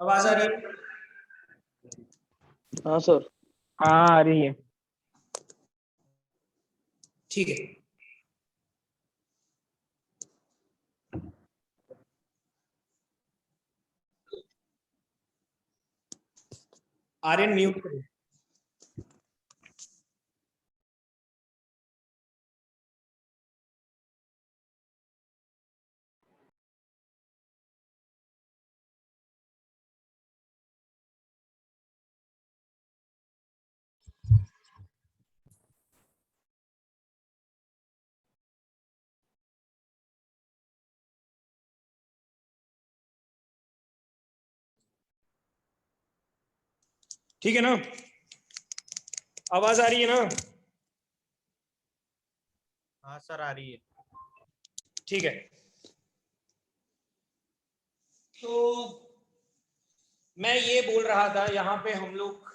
आवाज आ रही है? हाँ सर। हाँ आ रही है। ठीक है। आर्यन म्यूट करो। ठीक है ना? आवाज आ रही है ना? हाँ सर आ रही है। ठीक है। तो मैं ये बोल रहा था, यहाँ पे हम लोग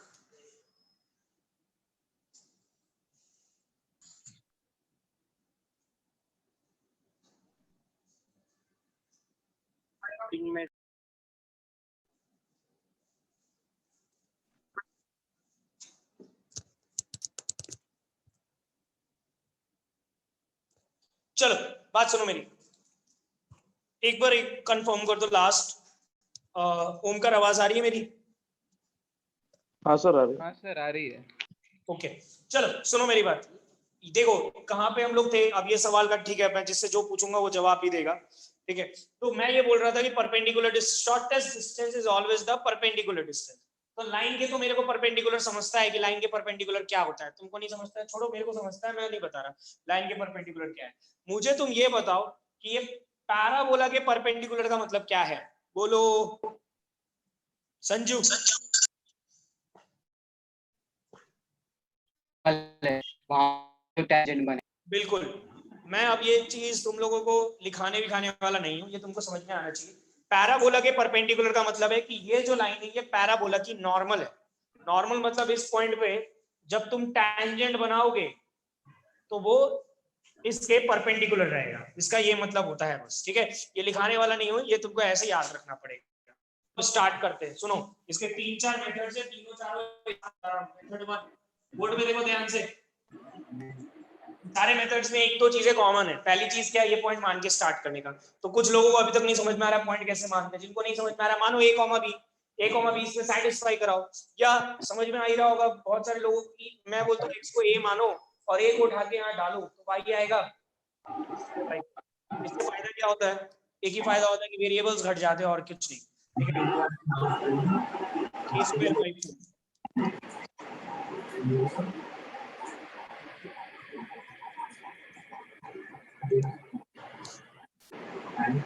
में चलो बात सुनो मेरी, एक बार एक कंफर्म कर दो लास्ट। ओमकार आवाज आ रही है मेरी? हाँ सर आ रही है। हाँ सर आ रही है। ओके चलो सुनो मेरी बात। देखो कहाँ पे हम लोग थे, अब ये सवाल का ठीक है, मैं जिससे जो पूछूंगा वो जवाब भी देगा। ठीक है, तो मैं ये बोल रहा था कि perpendicular shortest distance is always the perpendicular distance. तो लाइन के तो मेरे को परपेंडिकुलर समझता है कि लाइन के परपेंडिकुलर क्या होता है, तुमको नहीं समझता है, छोड़ो, मेरे को समझता है, मैं नहीं बता रहा लाइन के परपेंडिकुलर क्या है। मुझे तुम ये बताओ कि ये पैराबोला के परपेंडिकुलर का मतलब क्या है, बोलो संजू। बिल्कुल, मैं अब ये चीज तुम लोगों को लिखाने विखाने वाला नहीं हूं, ये तुमको समझ में आना चाहिए। पैराबोला के परपेंडिकुलर का मतलब है कि ये जो लाइन है ये पैराबोला की नॉर्मल है। नॉर्मल मतलब इस पॉइंट पे जब तुम टैंजेंट बनाओगे तो वो इसके परपेंडिकुलर रहेगा, इसका ये मतलब होता है बस। ठीक है, ये लिखाने वाला नहीं हूं, ये तुमको ऐसे याद रखना पड़ेगा। तो स्टार्ट करते हैं, सुनो इसके 3-4 मेथड्स है, तीनों चारों मेथड 1 बोर्ड में देखो ध्यान से। सारे मेथड्स में एक दो चीजें कॉमन है। पहली चीज क्या है, ये पॉइंट मान के स्टार्ट करने का। तो कुछ लोगों को अभी तक नहीं समझ में आ रहा पॉइंट कैसे मानते हैं, जिनको नहीं समझ में आ रहा मानो a, b, a, b इसमें सेटिस्फाई कराओ, या समझ में आ ही रहा होगा बहुत सारे लोगों की। मैं बोलता हूँ x को a मानो और a को उठा के यहाँ डालो तो y आएगा। इससे फायदा क्या होता है, एक ही फायदा होता है कि वेरिएबल्स घट जाते हैं और कुछ नहीं। ठीक है,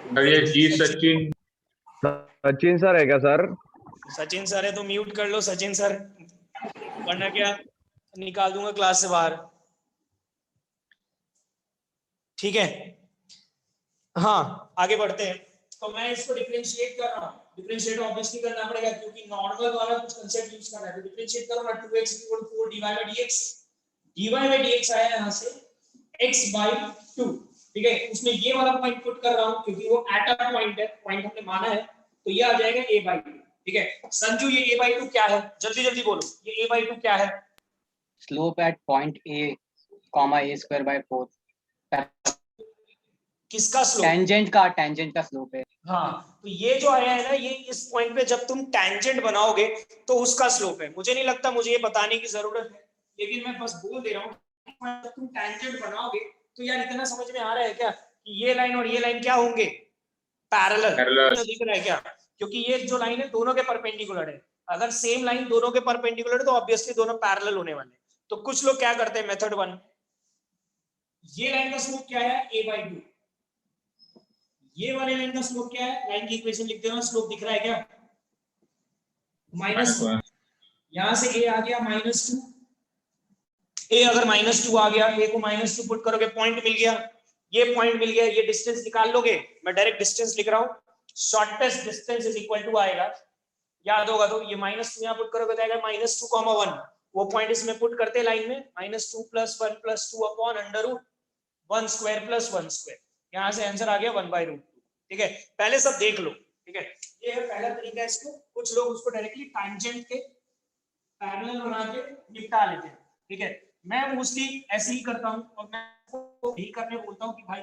a²/4 ये जी सचिन सचिन सर है क्या सर? सचिन सर है तो म्यूट कर लो सचिन सर, वरना क्या निकाल दूंगा क्लास से बाहर। ठीक है, हाँ आगे बढ़ते हैं। तो मैं इसको डिफरेंशिएट कर रहा हूँ, डिफरेंशिएट ऑब्वियसली करना पड़ेगा क्योंकि नॉर्मल वाला कुछ कांसेप्ट यूज करना है। तो डिफरेंशिएट करो ना, 2x = 4 dy/dx, dy/dx आया यहाँ से x/2। ठीक है, उसमें ये वाला पॉइंट पुट कर रहा हूँ क्योंकि वो एट अ पॉइंट है, पॉइंट हमने माना है, तो ये आ जाएगा a/2। ठीक है संजू, ये a/2 क्या है, जल्दी जल्दी बोलो, ये a/2 क्या है? Slope eight point a, a²/4। किसका स्लोप? टेंजेंट का स्लोप है। हाँ, तो ये जो आया है ना, ये इस पॉइंट पे जब तुम टैंजेंट बनाओगे तो उसका स्लोप है। मुझे नहीं लगता मुझे ये बताने की जरूरत है, लेकिन मैं बस बोल दे रहा हूँ जब तुम टैंजेंट बनाओगे तो यार इतना समझ में आ रहा है क्या कि ये लाइन और ये लाइन क्या होंगे, पैरेलल। दिख रहा है क्या? क्योंकि ये जो लाइन है दोनों के परपेंडिकुलर है। अगर सेम लाइन दोनों के परपेंडिकुलर है तो ऑब्वियसली दोनों पैरेलल होने वाले। तो कुछ लोग क्या करते हैं, मेथड 1, ये लाइन का स्लोप क्या है, a/2। ये वाले लाइन का स्लोप क्या है, लाइन की इक्वेशन लिख देना, स्लोप दिख रहा है क्या, -2। यहां से a आ गया -2, a अगर -2 आ गया, a को -2 पुट करोगे, पॉइंट मिल गया, ये पॉइंट मिल गया, ये डिस्टेंस निकाल लोगे। मैं डायरेक्ट डिस्टेंस लिख रहा हूं, shortest distance is equal to आएगा, याद होगा तो ये -2 यहां पुट करोगे तो आएगा -2, 1। वो पॉइंट इसमें पुट करते लाइन में, -2 + 1 + 2 अपॉन √1² + 1²। यहां से आंसर आ गया 1/√2। ठीक है, पहले सब देख लो, ठीक है, ये है पहला तरीका इसको। कुछ लोग उसको डायरेक्टली टैंजेंट के पैरेलल बना के निपटा लेते हैं, ठीक है। मैं मोस्टली ऐसे ही करता हूँ और मैं यही करने बोलता हूँ कि भाई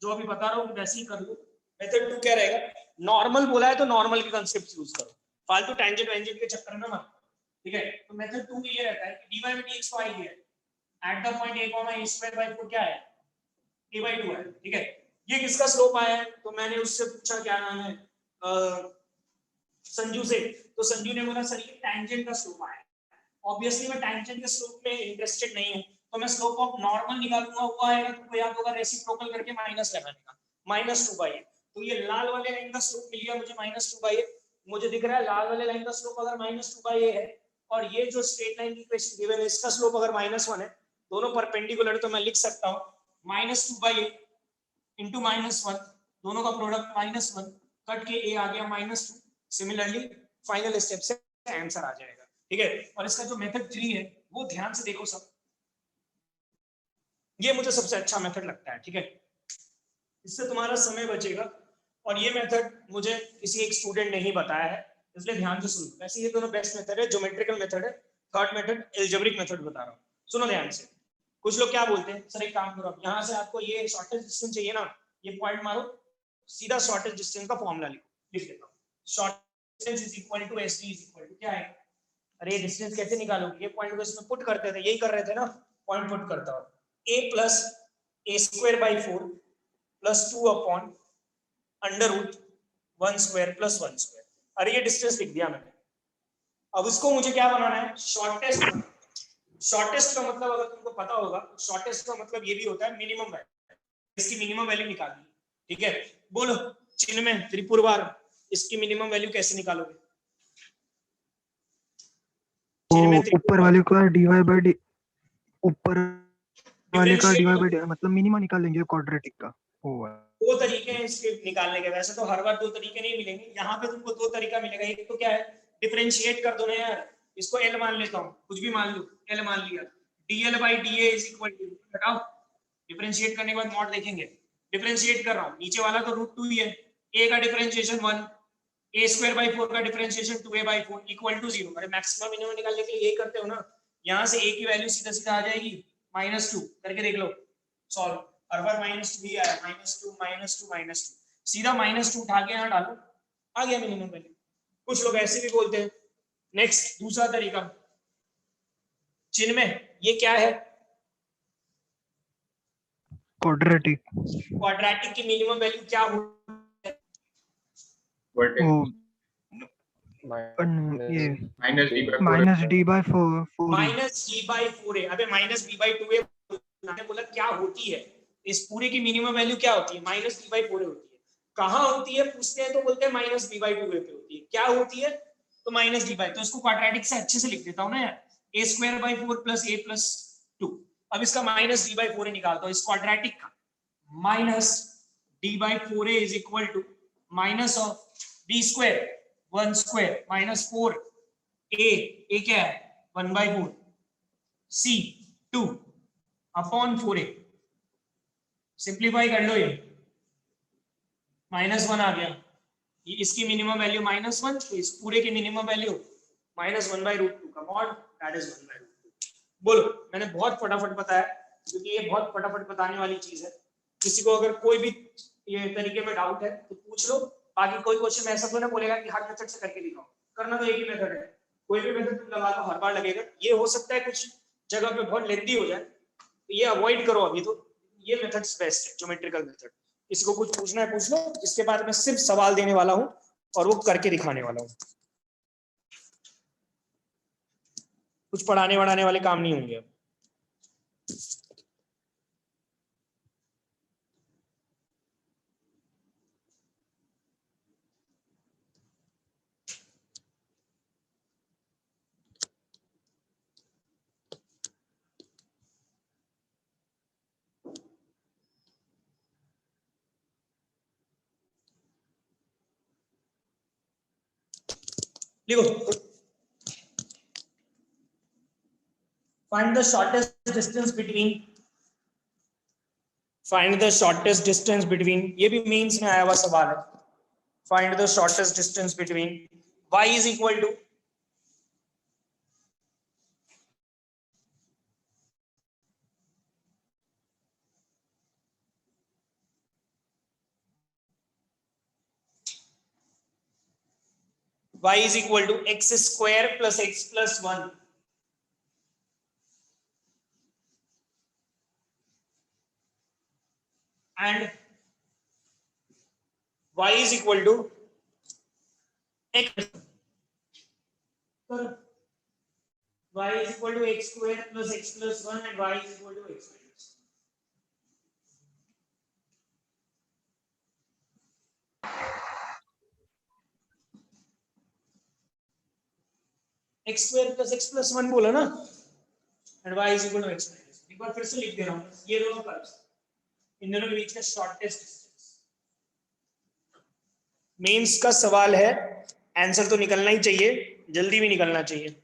जो अभी बता रहा हूँ वैसे ही कर लो। मेथड 2 क्या रहेगा, नॉर्मल बोला है तो नॉर्मल के कांसेप्ट यूज करो, फालतू टैंजेंट वेंजेंट के चक्कर में मत, ठीक है। तो मेथड 2 में ये रहता है कि dy by dx तो आ ही है, at the point a, a square by 4 क्या है, a by 2 है, ठीक है। ये किसका स्लोप आया है, तो मैंने उससे पूछा क्या नाम है, संजू से, तो संजू ने बोला सर ये टैंजेंट का स्लोप आया है। ऑब्वियसली मैं टैंजेंट के स्लोप में इंटरेस्टेड नहीं हूं, तो मैं स्लोप ऑफ नॉर्मल निकालूंगा, वो आएगा तुमको याद होगा रेसिप्रोकल करके माइनस लगाने का, -2/a। तो ये लाल वाले लाइन का स्लोप मिल गया मुझे -2/a। मुझे दिख रहा है लाल वाले लाइन का स्लोप अगर -2/a है और ये जो स्ट्रेट लाइन की इक्वेशन गिवन है इसका स्लोप अगर -1 है, दोनों परपेंडिकुलर, तो मैं लिख सकता हूं -2/a into -1, दोनों का प्रोडक्ट -1, कट के a आ गया -2। सिमिलरली फाइनल स्टेप से आंसर आ जाएगा, ठीक है। और इसका जो मेथड 3 है वो ध्यान से देखो सब, ये मुझे सबसे अच्छा मेथड लगता है, ठीक है। इससे तुम्हारा समय बचेगा और ये मेथड मुझे किसी एक स्टूडेंट ने ही बताया है, इसलिए ध्यान से सुनो। वैसे ये दोनों बेस्ट मेथड है, ज्योमेट्रिकल मेथड है, थर्ड मेथड अलजेब्रिक मेथड बता रहा हूँ, सुनो ध्यान से। कुछ लोग क्या बोलते हैं, सर एक काम करो, यहाँ से आपको ये शॉर्टेस्ट डिस्टेंस चाहिए ना, ये पॉइंट मारो, सीधा शॉर्टेस्ट डिस्टेंस का फॉर्मूला लिखो, लिख देता हूँ, short distance is equal to SD is equal to क्या है। अरे डिस्टेंस कैसे निकालोगे, ये पॉइंट को इसमें पुट करते थे, यही कर रहे थे ना, पॉइंट पुट करता हूँ, a plus a square by 4 plus 2 upon under root 1 square plus 1 square. अरे ये डिस्टेंस लिख दिया मैंने, अब इसको मुझे क्या बनाना है, शॉर्टेस्ट। शॉर्टेस्ट का मतलब अगर तुमको पता होगा, शॉर्टेस्ट का मतलब ये भी होता है मिनिमम वैल्यू, इसकी मिनिमम वैल्यू निकालनी, ठीक है। बोलो चिन्मय त्रिपुरवार, इसकी मिनिमम वैल्यू कैसे निकालोगे, ऊपर वाले का dy by d, ऊपर वाले का dy by d मतलब मिनिमम निकालेंगे क्वाड्रेटिक का। दो तरीके हैं इसके निकालने के, वैसे तो हर बार दो तरीके नहीं मिलेंगे, यहाँ पे तुमको दो तरीका मिलेगा। एक तो क्या है, डिफरेंशिएट कर दो ना यार, इसको L मान लेता हूँ, कुछ भी मान लो, L मान लिया, dl by dA is equal to, हटाओ, डिफरेंशिएट करने के बाद मॉड देखेंगे, डिफरेंशिएट कर रहा हूँ, नीचे वाला तो √2 ही है, a का डिफरेंशिएशन 1, a स्क्वायर बाई 4 का differentiation 2a by 4 equal to 0। अरे मैक्सिमम मिनिमम निकालने के लिए यही करते हो ना, यहाँ से a की वैल्यू सीधा सीधा आ जाएगी -2 करके देख लो, सॉल्व, हर बार -2 ही आया, -2 सीधा -2 उठा के यहाँ डालो, आ गया मिनिमम वैल्यू। कुछ लोग ऐसे भी बोलते हैं। नेक्स्ट दूसरा तरीका, चिन्मय ये क्या है, क्वाड्रेटिक। क्वाड्रेटिक की मिनिमम वैल्यू क्या हो, ये -d/4 -d/4 है। अबे -b/2 है, मैंने बोला क्या होती है, इस पूरे की मिनिमम वैल्यू क्या होती है, -b/4 होती है। कहाँ होती है पूछते हैं तो बोलते हैं -b/2 पे होती है, क्या होती है, तो -d/, तो इसको क्वाड्रेटिक से अच्छे से लिख देता हूँ ना यार, a² / 4 + a + 2। अब इसका -d/4 निकालता हूँ, इस क्वाड्रेटिक का -d/4 is equal to minus of b² 1 square -4 a क्या है 1/4 c 2 अपॉन 4a, सिंप्लीफाई कर लो, ये -1 आ गया, ये इसकी मिनिमम वैल्यू -1, तो इस पूरे की मिनिमम वैल्यू -1/√2 का मॉड, दैट इज 1/√2। बोलो, मैंने बहुत फटाफट बताया क्योंकि ये बहुत फटाफट बताने वाली चीज है। किसी को अगर कोई भी ये तरीके में डाउट है तो पूछ लो, बाकी कोई क्वेश्चन ऐसा तो ना बोलेगा कि हर मेथड से करके दिखाओ, करना तो एक ही मेथड है, कोई भी मेथड तुम लगा दो हर बार लगेगा। ये हो सकता है कुछ जगह पे बहुत लेंथी हो जाए, तो ये अवॉइड करो अभी, तो ये मेथड्स बेस्ट है, ज्योमेट्रिकल मेथड। किसी को कुछ पूछना है पूछ लो, इसके बाद मैं सिर्फ सवाल देने वाला हूं और वो करके दिखाने वाला हूं, कुछ पढ़ाने वढ़ाने वाले काम नहीं होंगे अब। लिखो, find the shortest distance between, find the shortest distance between, ये भी मेंस में आया हुआ सवाल है, find the shortest distance between y is equal to x square plus x plus 1 and y is equal to x y is equal to x square plus x plus 1 and y is equal to x minus 1. x square plus x plus 1 बोला ना and y is equal to x minus 1. एक बार फिर से लिख दे रहा हूँ, ये दोनों कर्व्स इन दोनों के बीच का शॉर्टेस्ट डिस्टेंस। मेंस का सवाल है, आंसर तो निकलना ही चाहिए, जल्दी भी निकलना चाहिए।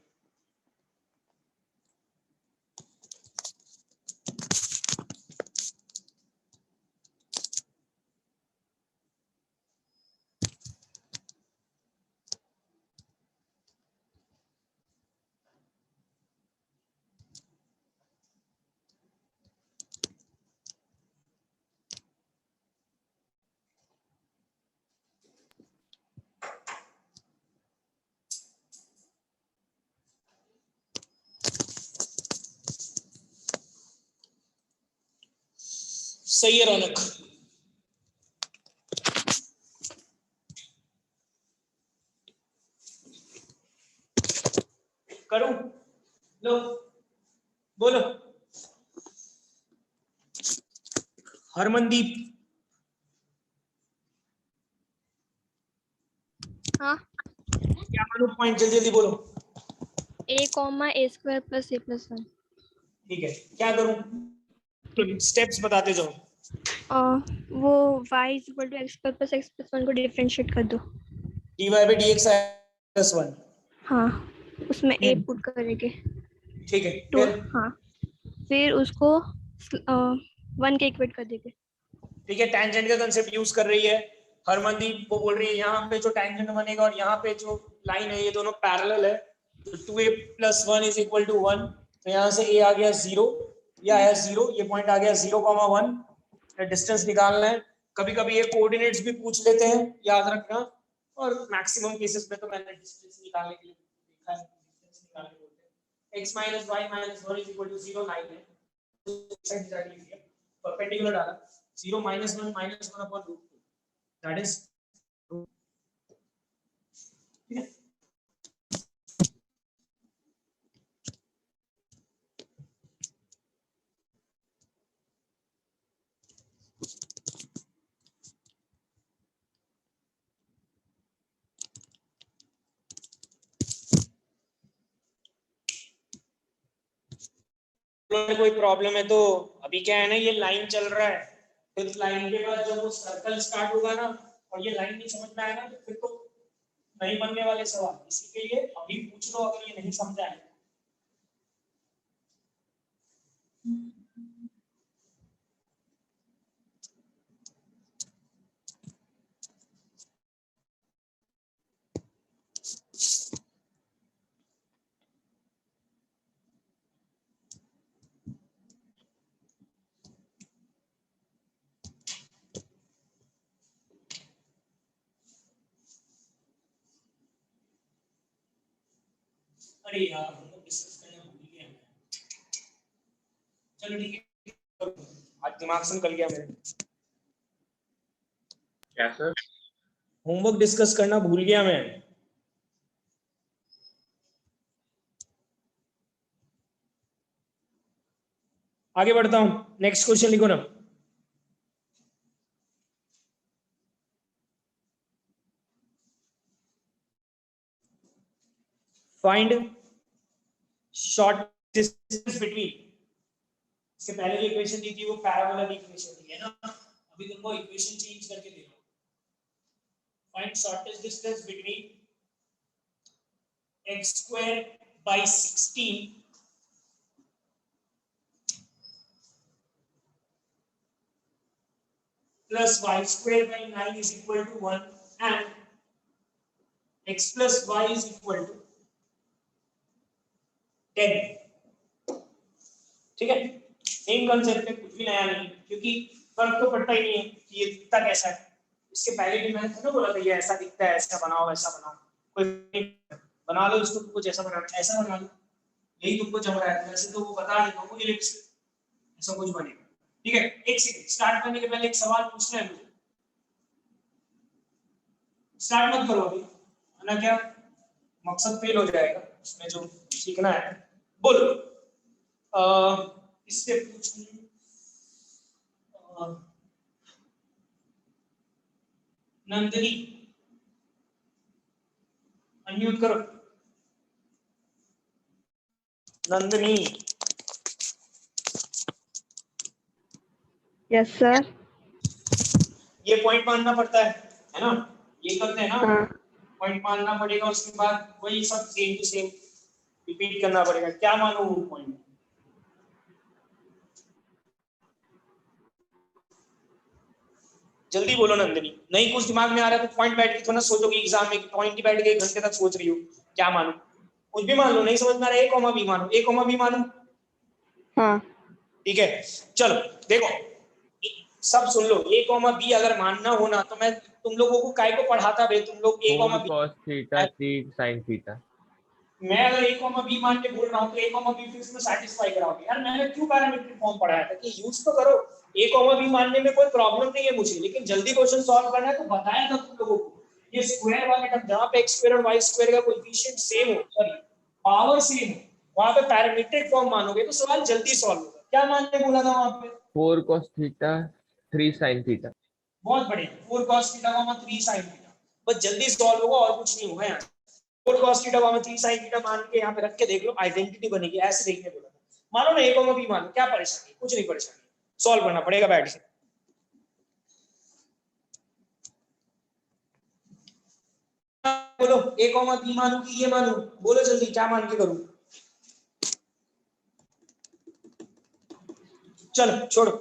सही है रौनक, करूं? लो बोलो। हरमनदीप, हाँ, क्या मालूम पॉइंट, जल्दी जल्दी बोलो। a comma a square plus a plus 1। ठीक है, क्या करूं? स्टेप्स बताते जाओ। वो y is equal to x square plus x plus 1 को डिफरेंशिएट कर दो। dy by dx plus 1। हाँ, उसमें a पुट करेंगे। ठीक है, तो हाँ, फिर उसको 1 के इक्वेट कर देंगे। ठीक है, टैंजेंट का कांसेप्ट यूज कर रही है हरमनदीप। वो बोल रही है यहाँ पे जो टैंजेंट बनेगा और यहाँ पे जो लाइन है ये दोनों पैरेलल है, तो 2a plus 1 is equal to 1। तो यहाँ से a आ गया 0, ये आया 0, ये पॉइंट आ गया 0,1। डिस्टेंस निकालना है। कभी कभी ये कोऑर्डिनेट्स भी पूछ लेते हैं, याद रखना। और मैक्सिमम केसेस में तो मैंने डिस्टेंस निकालने के लिए देखा है, डिस्टेंस निकालने बोलते हैं। x minus y minus 1 is equal to 0 line है, परपेंडिकुलर डाला, 0 minus 1 minus 1 upon root 2, that is ठीक है। कोई प्रॉब्लम है तो अभी क्या है ना, ये लाइन चल रहा है, फिर इस लाइन के बाद जब वो सर्कल स्टार्ट होगा ना और ये लाइन नहीं समझ में आएगा तो फिर तो नहीं बनने वाले सवाल, इसी के लिए अभी पूछ लो अगर ये नहीं समझा है। अरे यार हम लोग डिस्कस करना भूल गए हैं। चलो ठीक है, आज दिमाग से निकल गया मेरे। क्या सर? होमवर्क डिस्कस करना भूल गया मैं। आगे बढ़ता हूं, नेक्स्ट क्वेश्चन लिखो ना। फाइंड शॉर्ट डिस्टेंस बिटवीन, इससे पहले जो इक्वेशन दी थी वो पैराबोला की इक्वेशन थी है ना, अभी तुमको इक्वेशन चेंज करके दे रहा हूं। Find shortest distance between x square by 16 plus y square by 9 is equal to 1 and x plus y is equal to 10। ठीक है, सेम कंसेप्ट है, कुछ भी नया नहीं, क्योंकि फर्क तो पड़ता ही नहीं है कि ये दिखता कैसा है। इसके पहले भी मैंने थोड़ा बोला था ये ऐसा दिखता है, ऐसा बनाओ वैसा बनाओ, कोई बना लो इसको, तुमको जैसा बनाना है ऐसा बना लो, यही तुमको जम रहा है। वैसे तो वो बता देता हूँ इलिप्स ऐसा कुछ बनेगा। ठीक है, एक सेकंड, स्टार्ट करने के पहले एक सवाल पूछना है मुझे। स्टार्ट मत करो अभी, है ना, क्या मकसद फेल हो जाएगा उसमें जो सीखना है। बोलो इससे पूछूं, नंदिनी अनम्यूट करो। Nandini, yes sir. ये पॉइंट मानना पड़ता है ना, ये करते हैं ना, हाँ पॉइंट मानना पड़ेगा, उसके बाद वही सब सेम टू सेम रिपीट करना पड़ेगा। क्या मानो वो पॉइंट? जल्दी बोलो नंदिनी, नहीं कुछ दिमाग में आ रहा है तो पॉइंट बैठ के थोड़ा सोचोगे एग्जाम में, पॉइंट की बैठ के 1 घंटे तक सोच रही हो क्या मानो, कुछ भी मान लो, नहीं समझ में आ रहा है a कॉमा b मानो, a कॉमा b मानो। हाँ ठीक है, चलो देखो सब सुन लो, a कॉमा b अगर मानना हो ना तो मैं तुम लोगों को काय को पढ़ाता भाई, तुम लोग a comma b cos theta 3 sin theta. मैं अगर a कॉमा b मान के बोल रहा हूँ तो a कॉमा b फिर इसमें सैटिस्फाई कराओगे यार। मैंने क्यों पैरामीट्रिक फॉर्म पढ़ाया था कि यूज तो करो, a कॉमा b मानने में कोई प्रॉब्लम नहीं है मुझे, लेकिन जल्दी क्वेश्चन सॉल्व करना है तो बताया था तुम लोगों को ये स्क्वायर वाले टर्म जहां पे x स्क्वायर और y स्क्वायर का कोएफिशिएंट सेम हो, सॉरी पावर सेम हो, वहां पे पैरामीट्रिक फॉर्म मानोगे तो सवाल जल्दी सॉल्व होगा। क्या मानने बोला था वहां पे? 4 cos थीटा 3 sin थीटा। बहुत बढ़िया, 4 cos थीटा 3 sin थीटा, बस जल्दी सॉल्व होगा और कुछ नहीं होगा। यहाँ 4 cos थीटा 3 sin थीटा मान के यहाँ पे रख के देख लो, आइडेंटिटी बनेगी। ऐसे देखने बोला था, मानो ना a कॉमा b मानो, क्या परेशानी, कुछ नहीं परेशानी, सॉल्व करना पड़ेगा बैठ के। बोलो a कॉमा b मानो कि ये मानो, बोलो जल्दी, क्या मान के करूं? चलो छोड़ो,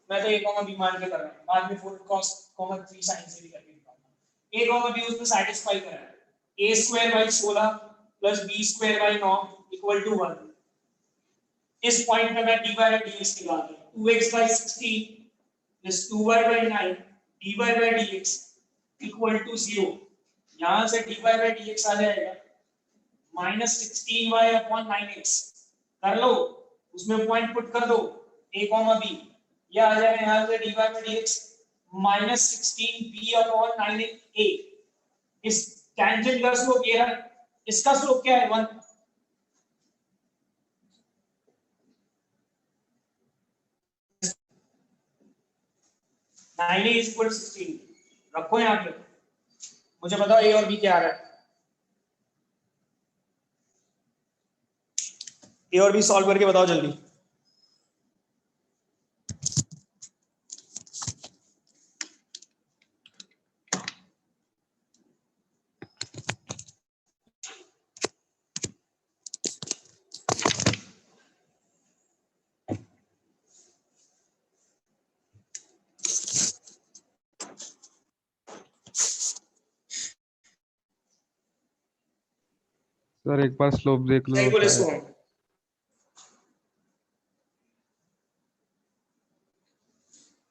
मैं तो a कॉमा b मान के कर रहा हूं, बाद में 4 cos 3 sin से भी करके दिखाऊंगा। a कॉमा b उसमें सैटिस्फाई कर रहा है, a square by 16 plus b square by 9 equal to 1। इस पॉइंट पे मैं dy बाई dx निकाल दूं, 2x by 16 plus 2y by 9 dy by dx equal to 0। यहां से dy बाई dx आ जाएगा -16y अपॉन 9x, कर लो, उसमें पॉइंट पुट कर दो a कॉमा b, ये आ जाएगा यहां से dy by dx -16b upon 9a। इस टेंजेंट का स्लोप ये है, इसका स्लोप क्या है 1। नाइन इज इक्वल 16 रखो यहाँ पे, मुझे बताओ a और b क्या आ रहा है, a और b सॉल्व करके बताओ जल्दी। सर एक बार स्लोप देख लो। नहीं बोले इसको,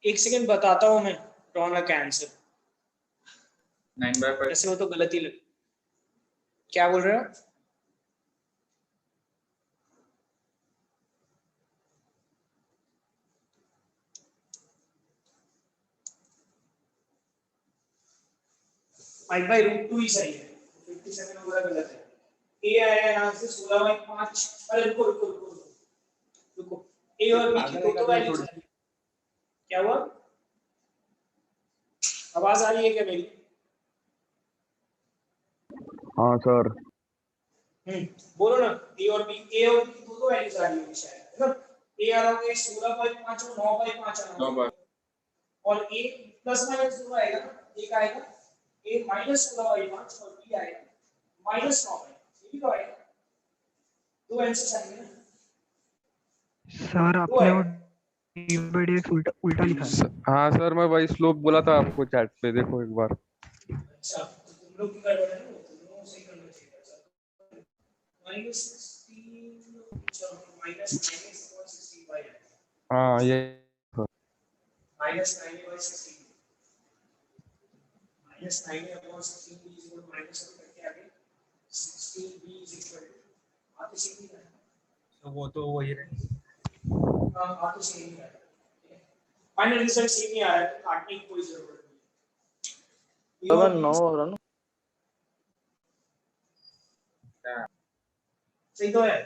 एक सेकंड बताता हूं मैं रौनक का आंसर। 9/5 ऐसे हो तो गलती लग, क्या बोल रहे हो? पाई बाई रूट 2 ही सही है, 57 वगैरह गलत है। a आएगा यहाँ से 16/5, अरे रुको रुको रुको रुको रुको, a और b की दो वैल्यूज है। क्या हुआ, आवाज आ रही है क्या मेरी? हाँ सर। बोलो ना, a और b की दो वैल्यूज आ रही होगी शायद, है ना? a आ रहा होगा 16/5 और 9/5 आ रहा होगा, और a प्लस माइनस दोनों आएगा ना, एक आएगा a -16/5 और b आएगा -9/5, ये भी तो आएगा, दो आंसर आएंगे ना। सर आपने वो dx उल्टा उल्टा लिखा है। हाँ सर, मैं वही स्लोप बोला था आपको चैट पे, देखो एक बार। अच्छा तो तुम लोग की गड़बड़ है ना, तुम लोग सही हाँ ये minus 9/16 minus 9/16 b is equal to minus करके आगे 16b इज इक्वल टू आप इसे नहीं करना तो वो तो वही रहेगा आप इसे नहीं करना फाइनल रिजल्ट सेम ही आ रहा है तो काटने की कोई जरूरत नहीं अगर 9 हो रहा ना सही तो है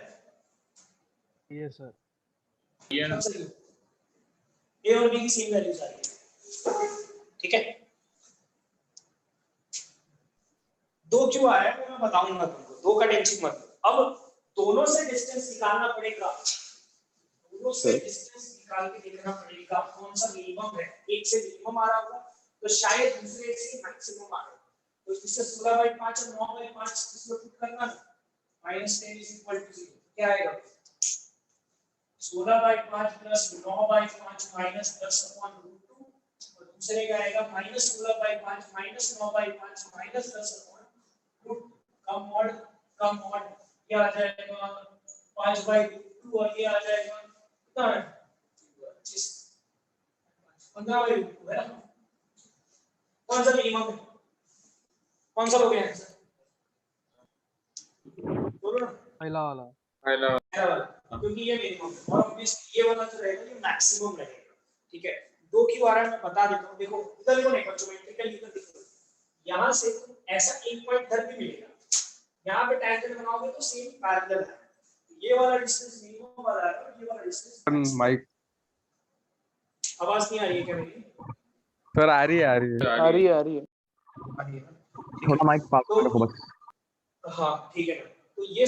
ये सर सब सही है ए और बी की सेम वैल्यूज आ रही है ठीक है दो क्यों आ रहा है वो मैं बताऊंगा तुमको दो का टेंशन मत लो अब दोनों से डिस्टेंस निकालना पड़ेगा दोनों से डिस्टेंस निकाल के देखना पड़ेगा कौन सा मिनिमम है एक से मिनिमम आ रहा होगा तो शायद दूसरे से मैक्सिमम आ रहा होगा तो इससे 16/5 और 9/5 इसमें पुट करना ना -10 इज इक्वल टू 0 क्या आएगा 16/5 प्लस 9/5 माइनस 10/√2 और दूसरे का आएगा -16/5 माइनस 9/5 माइनस 10/√2 कम मॉड ये आ जाएगा 5/2 और ये आ जाएगा कितना है 15/2 है कौन सा मिनिमम है कौन सा हो गया आंसर बोलो ना पहला वाला क्योंकि ये मिनिमम है और ऑब्वियसली ये वाला जो रहेगा ये मैक्सिमम रहेगा ठीक है दो क्यों आ रहा है मैं बता देता हूं देखो इधर देखो नहीं ज्योमेट्रिकल इधर देखो यहां से ऐसा एक पॉइंट इधर भी मिलेगा यहां पे टेंजेंट बनाओगे तो सेम पैरेलल है ये वाला डिस्टेंस मिनिमम वाला है और ये वाला डिस्टेंस माइक आवाज नहीं आ रही है क्या मेरी सर आ रही है आ रही है आ रही है आ रही है आ रही है ना? थोड़ा माइक पास तो- रखो बस हाँ ठीक है ना तो ये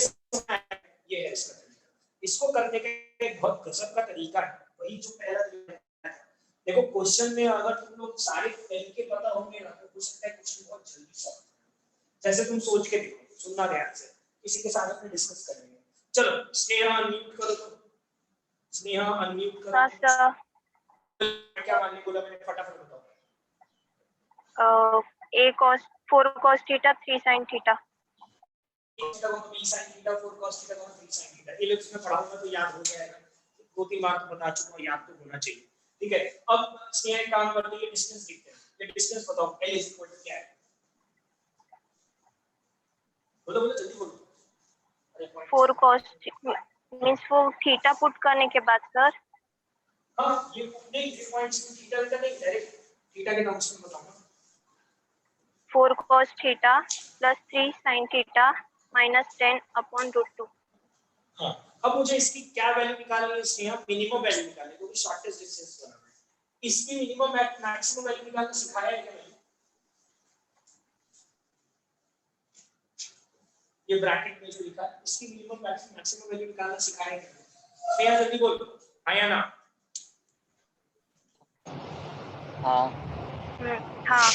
है इसका तरीका इसको करने का एक बहुत गजब का तरीका है वही जो पहला तरीका है देखो क्वेश्चन में अगर तुम लोग सारे तरीके पता होंगे ना तो हो सकता है क्वेश्चन बहुत जल्दी सॉल्व जैसे तुम सोच के देखो सुनना ध्यान से किसी के साथ में डिस्कस करेंगे चलो स्नेहा अनम्यूट करो तो स्नेहा अनम्यूट करो हाँ सर क्या मानने बोला मैंने फटाफट बताओ a cos 4 cos theta 3 sin theta theta को 3 sin थीटा 4 cos थीटा को 3 sin थीटा ये लिप्स में पढ़ाऊंगा तो याद हो जाएगा दो तीन बार तो बता चुका हूं याद तो होना चाहिए ठीक है अब स्नेहा एक काम करते हैं डिस्टेंस लिखते हैं ये डिस्टेंस बताओ l इज इक्वल टू क्या है बोलो बोलो जल्दी बोलो 4 cos मींस वो थीटा पुट करने के बाद सर हां ये नहीं ये पॉइंट्स थीटा का नहीं डायरेक्ट थीटा के टर्म्स में बताऊंगा 4 cos theta plus 3 sin theta minus 10/√2 हां अब मुझे इसकी क्या वैल्यू निकालनी है स्नेहा मिनिमम वैल्यू निकालनी है क्योंकि शॉर्टेस्ट डिस्टेंस बनाना है इसकी मिनिमम मैक्सिमम वैल्यू निकालना सिखाया है क्या मैंने ये ब्रैकेट में जो लिखा है इसकी मिनिमम मैक्सिमम वैल्यू निकालना सिखाया है क्या स्नेहा जल्दी बोल आया ना हाँ हाँ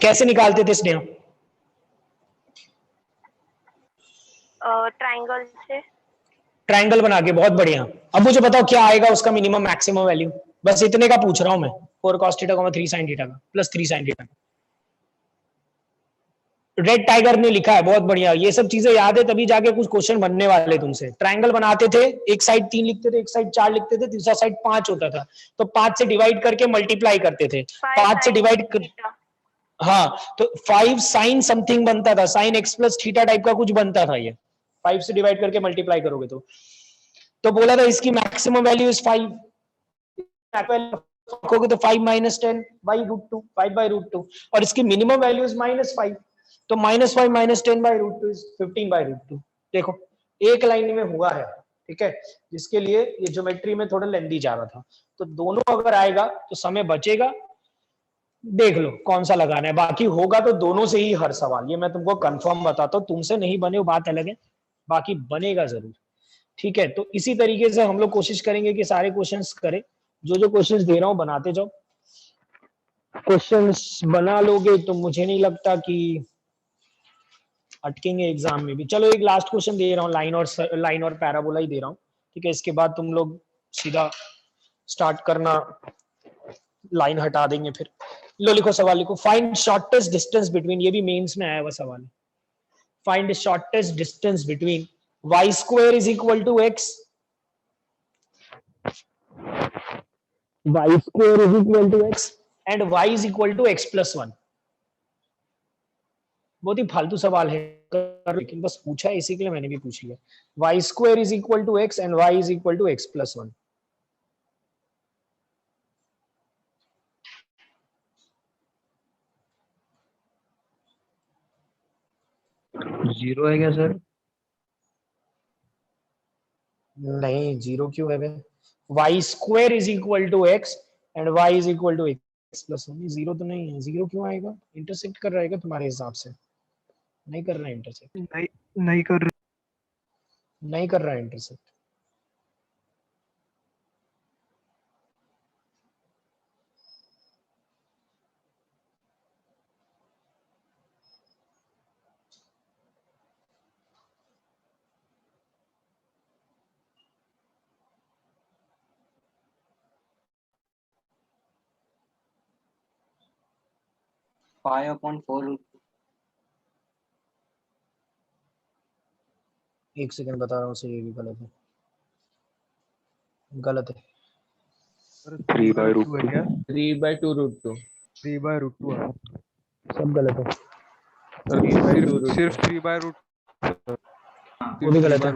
कैसे निकालते थे स्नेहा ट्रायंगल से ट्रायंगल बना के बहुत बढ़िया अब मुझे बताओ क्या आएगा उसका मिनिमम मैक्सिमम वैल्यू बस इतने का पूछ रहा हूं मैं 4 cos थीटा 3 sin थीटा का plus 3 sin theta red tiger ने लिखा है बहुत बढ़िया ये सब चीजें याद है तभी जाके कुछ क्वेश्चन बनने वाले तुमसे ट्रायंगल बनाते थे एक साइड 3 लिखते थे एक साइड 4 लिखते थे तीसरा साइड 5 होता था तो 5 से डिवाइड करके मल्टीप्लाई करते थे 5 से डिवाइड हाँ तो 5 sin समथिंग बनता था sin x plus theta type का कुछ बनता था ये 5 से डिवाइड करके मल्टीप्लाई करोगे तो बोला था इसकी मैक्सिमम वैल्यू इज 5 रखोगे तो 5 minus 10 by root 2 5/√2 और इसकी मिनिमम वैल्यू इज -5 तो -5 minus 10 by root 2 is 15 by root 2 देखो एक लाइन में हुआ है ठीक है जिसके लिए ये ज्योमेट्री में थोड़ा लेंदी जा रहा था तो दोनों अगर आएगा तो समय बचेगा देख लो कौन सा लगाना है बाकी होगा तो दोनों से ही हर सवाल ये मैं तुमको कंफर्म बताता हूँ तुमसे नहीं बने वो बात अलग है बाकी बनेगा जरूर ठीक है तो इसी तरीके से हम लोग कोशिश करेंगे कि सारे क्वेश्चंस करें जो क्वेश्चंस दे रहा हूँ बनाते जाओ क्वेश्चंस बना लोगे तो मुझे नहीं लगता कि अटकेंगे एग्जाम में भी चलो एक लास्ट क्वेश्चन दे रहा हूँ लाइन और पैराबोला ही दे रहा हूँ ठीक है इसके बाद तुम लोग सीधा स्टार्ट करना लाइन हटा देंगे फिर लो लिखो सवाल लिखो फाइंड शॉर्टेस्ट डिस्टेंस बिटवीन ये भी मेंस में आया हुआ सवाल है find shortest distance between y square is equal to x, y square is equal to x and y is equal to x plus 1. बहुत ही फालतू सवाल है लेकिन बस पूछा है इसी के लिए मैंने भी पूछ लिया. y square is equal to x and y is equal to x plus 1. Zero है क्या सर? नहीं जीरो क्यों है बे? y square is equal to x and y is equal to x plus 1. Zero तो नहीं है. जीरो क्यों आएगा? इंटरसेक्ट कर रहेगा तुम्हारे हिसाब से. नहीं कर रहा है इंटरसेक्ट. नहीं कर रहे. नहीं कर रहा है इंटरसेक्ट. फाइव अपॉन 4 एक सेकंड बता रहा हूँ सर. ये भी गलत है. गलत है. 3/2 है क्या? 3/2 रूट 2. 3/2 है. सब गलत है. सिर्फ 3/2. वो भी गलत है.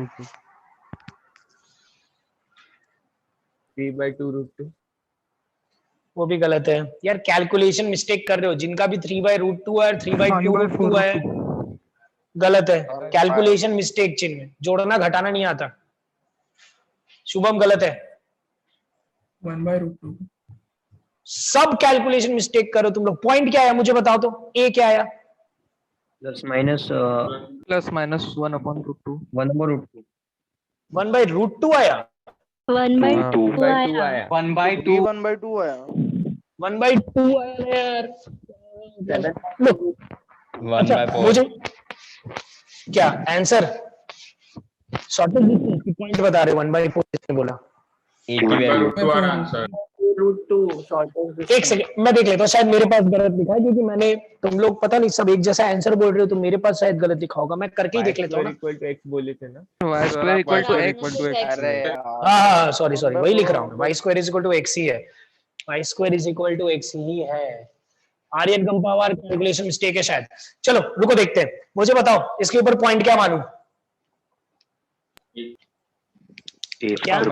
3/2 रूट 2. वो भी गलत है यार. कैलकुलेशन मिस्टेक कर रहे हो. जिनका भी 3/√2 है 3/2 है गलत है. कैलकुलेशन मिस्टेक चिन्ह में जोड़ना घटाना नहीं आता. शुभम गलत है. 1/√2. सब कैलकुलेशन मिस्टेक करो तुम लोग. पॉइंट क्या है मुझे बताओ तो. ए क्या आया? Plus minus 1/√2. 1/√2. 1/√2 आया. 1/2 आया. आया. 1/2 1/2 आया. 1/2 आया यार. अच्छा मुझे क्या आंसर शॉर्टेज डिस्टेंस की पॉइंट बता रहे हो. 1/4 किसने बोला? 1/√2 आर आंसर. एक सेकंड मैं देख लेता हूँ. शायद मेरे पास गलत लिखा है क्योंकि मैंने तुम लोग पता नहीं सब एक जैसा आंसर बोल रहे हो तो मेरे पास शायद गलत लिखा होगा. मैं करके ही देख लेता हूँ ना. इक्वल टू x बोले थे ना. y square equal to x. अरे हाँ सॉरी वही लिख रहा हूँ. y square is equal to x ही है. y square is equal to x ही है. आर्यन गंपावार कैलकुलेशन मिस्टेक है शायद. चलो रुको देखते हैं. मुझे बताओ इसके ऊपर पॉइंट क्या मानूं? क्या यार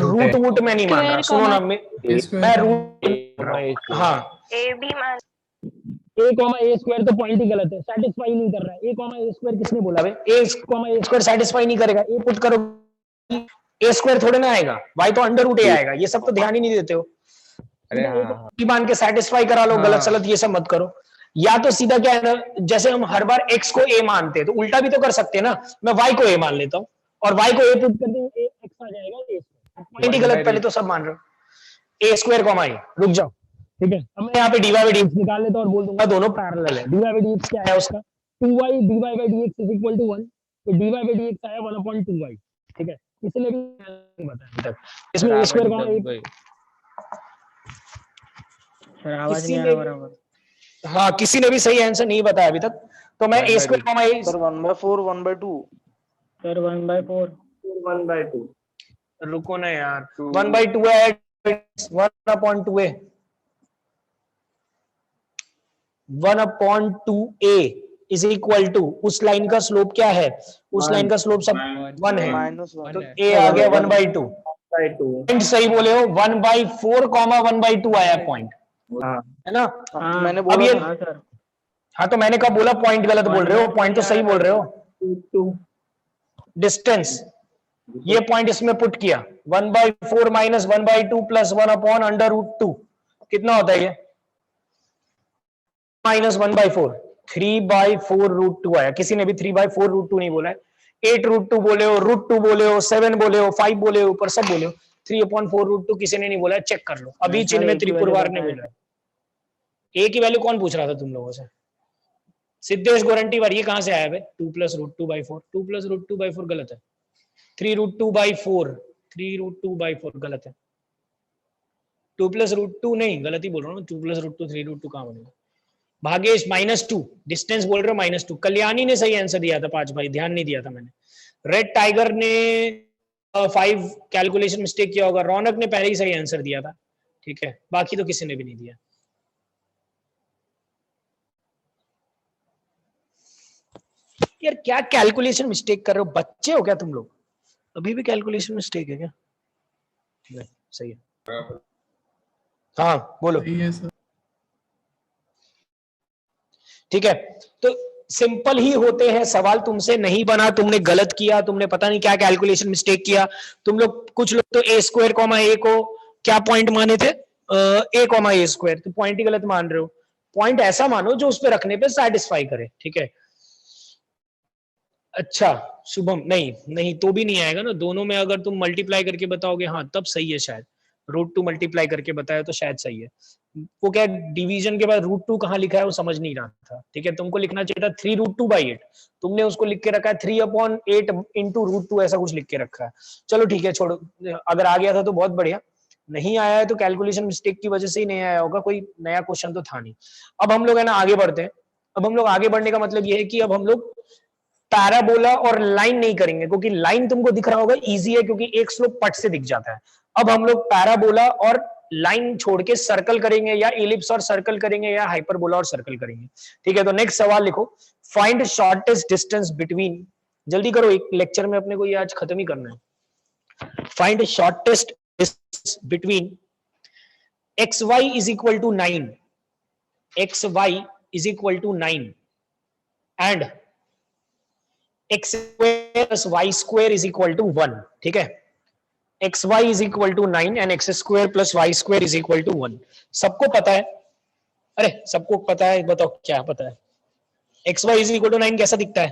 रूट वूट मैं नहीं मान रहा. सुनो ना मैं रूट हाँ ए भी मान. a कॉमा a स्क्वायर तो पॉइंट ही गलत है. सेटिस्फाई नहीं कर रहा है. a कॉमा a स्क्वायर किसने बोला बे? a comma a square satisfy नहीं करेगा. a पुट करो a स्क्वायर थोड़े ना आएगा. y तो अंडर रूट a आएगा. ये सब तो ध्यान ही नहीं देते हो. अरे हाँ. मान के सेटिस्फाई करा लो. गलत सलत ये सब मत करो. या तो सीधा क्या है ना जैसे हम हर बार x को a मानते हैं तो उल्टा भी तो कर सकते हैं ना. मैं y को a मान लेता हूँ और y को a पुट कर देंगे x आ जाएगा. पॉइंट ही गलत. पहले तो सब मान रहे हो. a square comma a. रुक जाओ ठीक है. अब मैं यहाँ पे dy by dx निकाल लेता हूँ और बोल दूंगा दोनों पैरेलल है. dy by dx क्या है उसका? 2y dy by dx is equal to 1. तो dy by dx आया 1/2y. ठीक है. इसलिए भी बताया अभी तक. इसमें a स्क्वायर कॉमा a. आवाज नहीं आ रहा बराबर. हाँ किसी ने भी सही आंसर नहीं बताया अभी तक. तो मैं a square comma a. Sir 1/4 1/2. Sir 1/4 1/2 रुको ना यार. 1/2 है 1/2a. 1/2a is equal to उस लाइन का स्लोप क्या है? उस लाइन का स्लोप सब 1 है. -1. तो a आ गया 1/2. पॉइंट सही बोले हो. 1/4 1/2 आया पॉइंट है ना. मैंने अब बोला ये था. सर. हाँ तो मैंने कब बोला पॉइंट गलत बोल रहे हो? पॉइंट तो सही बोल रहे हो. डिस्टेंस ये पॉइंट इसमें पुट किया. 1/4 माइनस 1/2 प्लस 1/√2 कितना होता है ये? माइनस 1/4. 3/4√2 आया. किसी ने भी 3/4√2 नहीं बोला है. 8√2 बोले हो, √2 बोले हो, 7 बोले हो, 5 बोले हो, ऊपर सब बोले हो. 3/4√2 किसी ने नहीं बोला है. चेक कर लो. अभी चिन्ह में त्रिपुरवार ने बोला है. ए की वैल्यू कौन पूछ रहा था तुम लोगों से? सिद्धेश गारंटी वार. ये कहां से आया भाई? 2 + √2/4. 2 + √2/4 गलत है. 3√2/4. 3√2/4 गलत है. 2 + √2 नहीं गलत ही बोल रहा हूँ. 2 + √2 3√2 कहां बनेगा? भागेश -2, डिस्टेंस बोल रहे हो -2। कल्याणी ने सही आंसर दिया था 5 भाई, ध्यान नहीं दिया था मैंने। रेड टाइगर ने 5 कैलकुलेशन मिस्टेक किया होगा। रौनक ने पहले ही सही आंसर दिया था, ठीक है, बाकी तो किसी ने भी नहीं दिया। यार क्या कैलकुलेशन मिस्टेक कर रहे हो, बच्चे हो क्या तुम लोग? अभी भी कैलकुलेशन मिस्टेक है क्या? नहीं, सही है। हाँ बोलो। ठीक है, तो सिंपल ही होते हैं सवाल, तुमसे नहीं बना, तुमने गलत किया, तुमने पता नहीं क्या कैलकुलेशन मिस्टेक किया। तुम लोग, कुछ लोग तो a स्क्वायर कॉमा a को क्या पॉइंट माने थे, a कॉमा a स्क्वायर, तो पॉइंट ही गलत मान रहे हो। पॉइंट ऐसा मानो जो उस पे रखने पे सेटिस्फाई करे, ठीक है। अच्छा शुभम, नहीं नहीं तो भी नहीं आएगा ना, दोनों में अगर तुम मल्टीप्लाई करके बताओगे हाँ तब सही है शायद। √2 मल्टीप्लाई करके बताया तो शायद सही है। वो क्या डिवीजन के बाद √2 कहाँ लिखा है वो समझ नहीं रहा था, ठीक है। तुमको लिखना चाहिए था 3√2/8, तुमने उसको लिख के रखा है 3/8 इंटू √2, ऐसा कुछ लिख के रखा है। चलो ठीक है, छोड़ो, अगर आ गया था तो बहुत बढ़िया, नहीं आया है तो कैलकुलेशन मिस्टेक की वजह से ही नहीं आया होगा, कोई नया क्वेश्चन तो था नहीं। अब हम लोग है ना आगे बढ़ते हैं। अब हम लोग आगे बढ़ने का मतलब ये है कि अब हम लोग पैराबोला और लाइन नहीं करेंगे, क्योंकि लाइन तुमको दिख रहा होगा इजी है, क्योंकि एक स्लोप पट से दिख जाता है। अब हम लोग पैराबोला और लाइन छोड़ के सर्कल करेंगे, या इलिप्स और सर्कल करेंगे, या हाइपरबोला और सर्कल करेंगे, ठीक है। तो नेक्स्ट सवाल लिखो, फाइंड शॉर्टेस्ट डिस्टेंस बिटवीन, जल्दी करो, एक लेक्चर में अपने को ये आज खत्म ही करना है। Find shortest distance between xy is equal to 9, xy is equal to 9 and x square plus y square is equal to 1, ठीक है। xy is equal to 9 and x square plus y square is equal to 1। सबको पता है? अरे सबको पता है, बताओ क्या पता है? xy is equal to 9 कैसा दिखता है?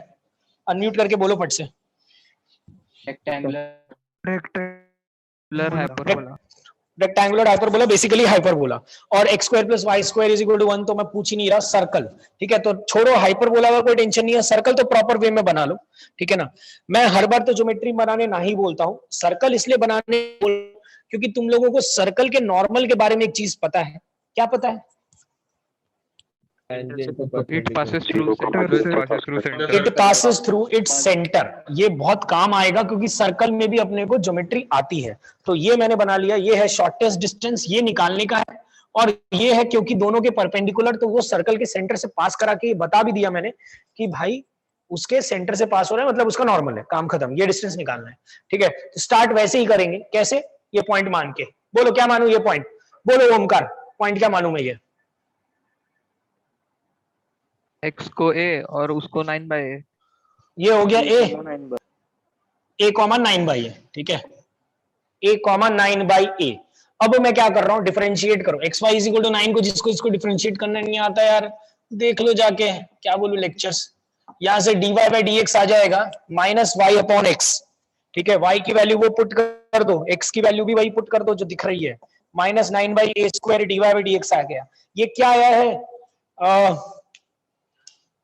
अनम्यूट करके बोलो फट से। Rectangular hyperbola. Rectangular hyperbola, basically hyperbola. और X square plus Y square is equal to 1 तो मैं पूछ ही नहीं रहा, सर्कल, ठीक है। तो छोड़ो हाइपरबोला का कोई टेंशन नहीं है, सर्कल तो प्रॉपर वे में बना लो, ठीक है ना। मैं हर बार तो ज्योमेट्री बनाने ना ही बोलता हूँ, सर्कल इसलिए बनाने क्योंकि तुम लोगों को सर्कल के नॉर्मल के बारे में एक चीज पता है। क्या पता है? It passes through center. It passes through its centre. ये बहुत काम आएगा क्योंकि सर्कल में भी अपने को ज्योमेट्री आती है। तो ये मैंने बना लिया, ये है शॉर्टेस्ट डिस्टेंस, ये निकालने का है। और ये है क्योंकि दोनों के परपेंडिकुलर, तो वो सर्कल के सेंटर से पास करा के बता भी दिया मैंने कि भाई उसके सेंटर से पास हो रहा है, मतलब उसका नॉर्मल है, काम खत्म, ये डिस्टेंस निकालना है, ठीक है। तो स्टार्ट वैसे ही करेंगे, कैसे? ये पॉइंट मान के बोलो, क्या मानू ये पॉइंट? बोलो ओमकार, पॉइंट क्या मानू मैं? ये x को a और उसको 9/a। ये हो गया a, a कॉमा 9/a, ठीक है, a कॉमा 9/a। अब मैं क्या कर रहा हूं, डिफरेंशिएट करो। X y is equal to 9 को जिसको इसको डिफरेंशिएट करना नहीं आता यार, देख लो जाके, क्या बोलू लेक्चर्स। यहां से dy/dx आ जाएगा -y/x, ठीक है। y की वैल्यू वो पुट कर दो, x की वैल्यू भी वही पुट कर दो जो दिख रही है, -9/a² dy/dx आ गया। ये क्या आया है,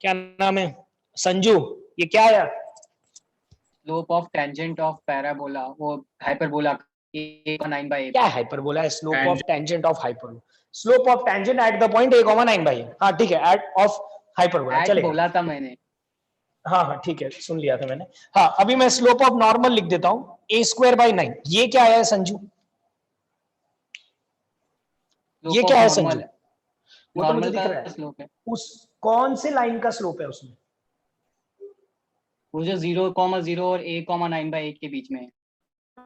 क्या नाम है संजू, ये क्या आया? Slope of tangent of parabola, वो हाइपरबोला, a का 9/a। क्या हाइपरबोला है? Slope of tangent of hyperbola, slope of tangent at the point a, 9/a। हाँ ठीक है, एट ऑफ हाइपरबोला चलेगा, बोला था मैंने। हाँ हाँ ठीक है, सुन लिया था मैंने। हाँ अभी मैं स्लोप ऑफ नॉर्मल लिख देता हूँ, a²/9। ये क्या है संजू? ये क्या है संजू? वो तो मुझे दिख रहा है, स्लोप है। उस कौन से लाइन का स्लोप है उसमें? वो जो 0,0 और a,9/8 के बीच में है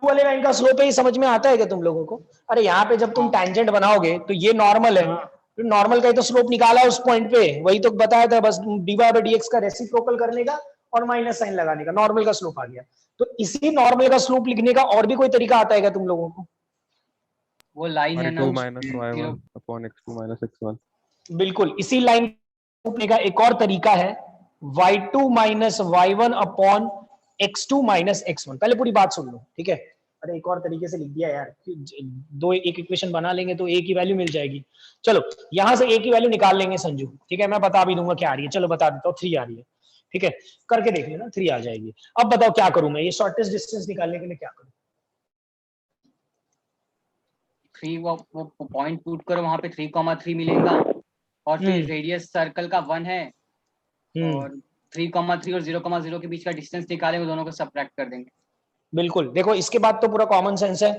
वाले लाइन का स्लोप है। ये समझ में आता है क्या तुम लोगों को? अरे यहाँ पे जब तुम टेंजेंट बनाओगे तो ये नॉर्मल है, तो नॉर्मल का ही तो स्लोप निकाला है उस पॉइंट पे, वही तो बताया था, बस dy/dx का रेसिप्रोकल करने का और माइनस साइन लगाने का, नॉर्मल का स्लोप आ गया। तो इसी नॉर्मल का स्लोप लिखने का और भी कोई तरीका आता है क्या तुम लोगों को? वो लाइन है ना, 2 - y1 upon x2 - x1। बिल्कुल, इसी लाइन लिखने का एक और तरीका है, y2 - y1 upon x2 - x1। पहले पूरी बात सुन लो, ठीक है। अरे एक और तरीके से लिख दिया यार, दो एक इक्वेशन बना लेंगे तो a की वैल्यू मिल जाएगी। चलो यहां से a की वैल्यू निकाल लेंगे संजू, ठीक है। मैं बता भी दूंगा क्या आ रही है, चलो बता देता हूँ, 3 आ रही है, ठीक है, करके देख लेना, 3 आ जाएगी। अब बताओ क्या करूं मैं, ये शॉर्टेस्ट डिस्टेंस निकालने के लिए क्या करूं? 3, वो पॉइंट पुट करो, वहां पे 3,3 मिलेगा और फिर रेडियस सर्कल का 1 है और 3,3 और 0,0 के बीच का डिस्टेंस निकालेंगे, दोनों को सबट्रैक्ट कर देंगे। बिल्कुल, देखो इसके बाद तो पूरा कॉमन सेंस है।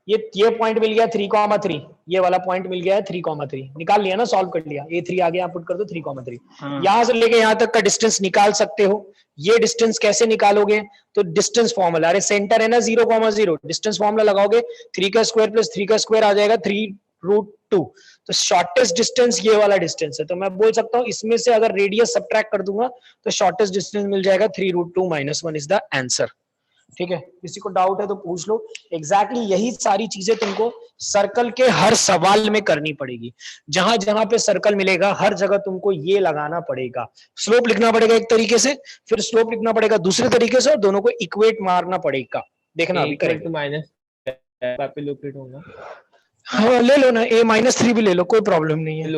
ये पॉइंट मिल गया 3,3, ये वाला पॉइंट मिल गया है 3,3, निकाल लिया ना, सॉल्व कर लिया। ये 3 आ गया, पुट कर दो 3,3। यहां से लेके यहां तक का डिस्टेंस निकाल सकते हो। ये डिस्टेंस कैसे निकालोगे? तो डिस्टेंस फॉर्मूला, अरे सेंटर है ना 0,0, डिस्टेंस फॉर्मूला लगाओगे 3 का स्क्वायर प्लस 3 का स्क्वायर आ जाएगा 3√2। तो शॉर्टेस्ट डिस्टेंस ये वाला डिस्टेंस है। तो मैं बोल सकता हूं इसमें से अगर रेडियस सबट्रैक्ट कर दूंगा तो शॉर्टेस्ट डिस्टेंस मिल जाएगा 3√2 - 1 इज द आंसर। ठीक है, किसी को डाउट है तो पूछ लो। एग्जैक्टली यही सारी चीजें तुमको सर्कल के हर सवाल में करनी पड़ेगी। जहां जहां पे सर्कल मिलेगा हर जगह तुमको ये लगाना पड़ेगा। स्लोप लिखना पड़ेगा एक तरीके से, फिर स्लोप लिखना पड़ेगा दूसरे तरीके से, और दोनों को इक्वेट मारना पड़ेगा। देखना अभी करेक्ट माइनस पे लोकेट होगा। हाँ ले लो ना, a-3 भी ले लो, कोई प्रॉब्लम नहीं है।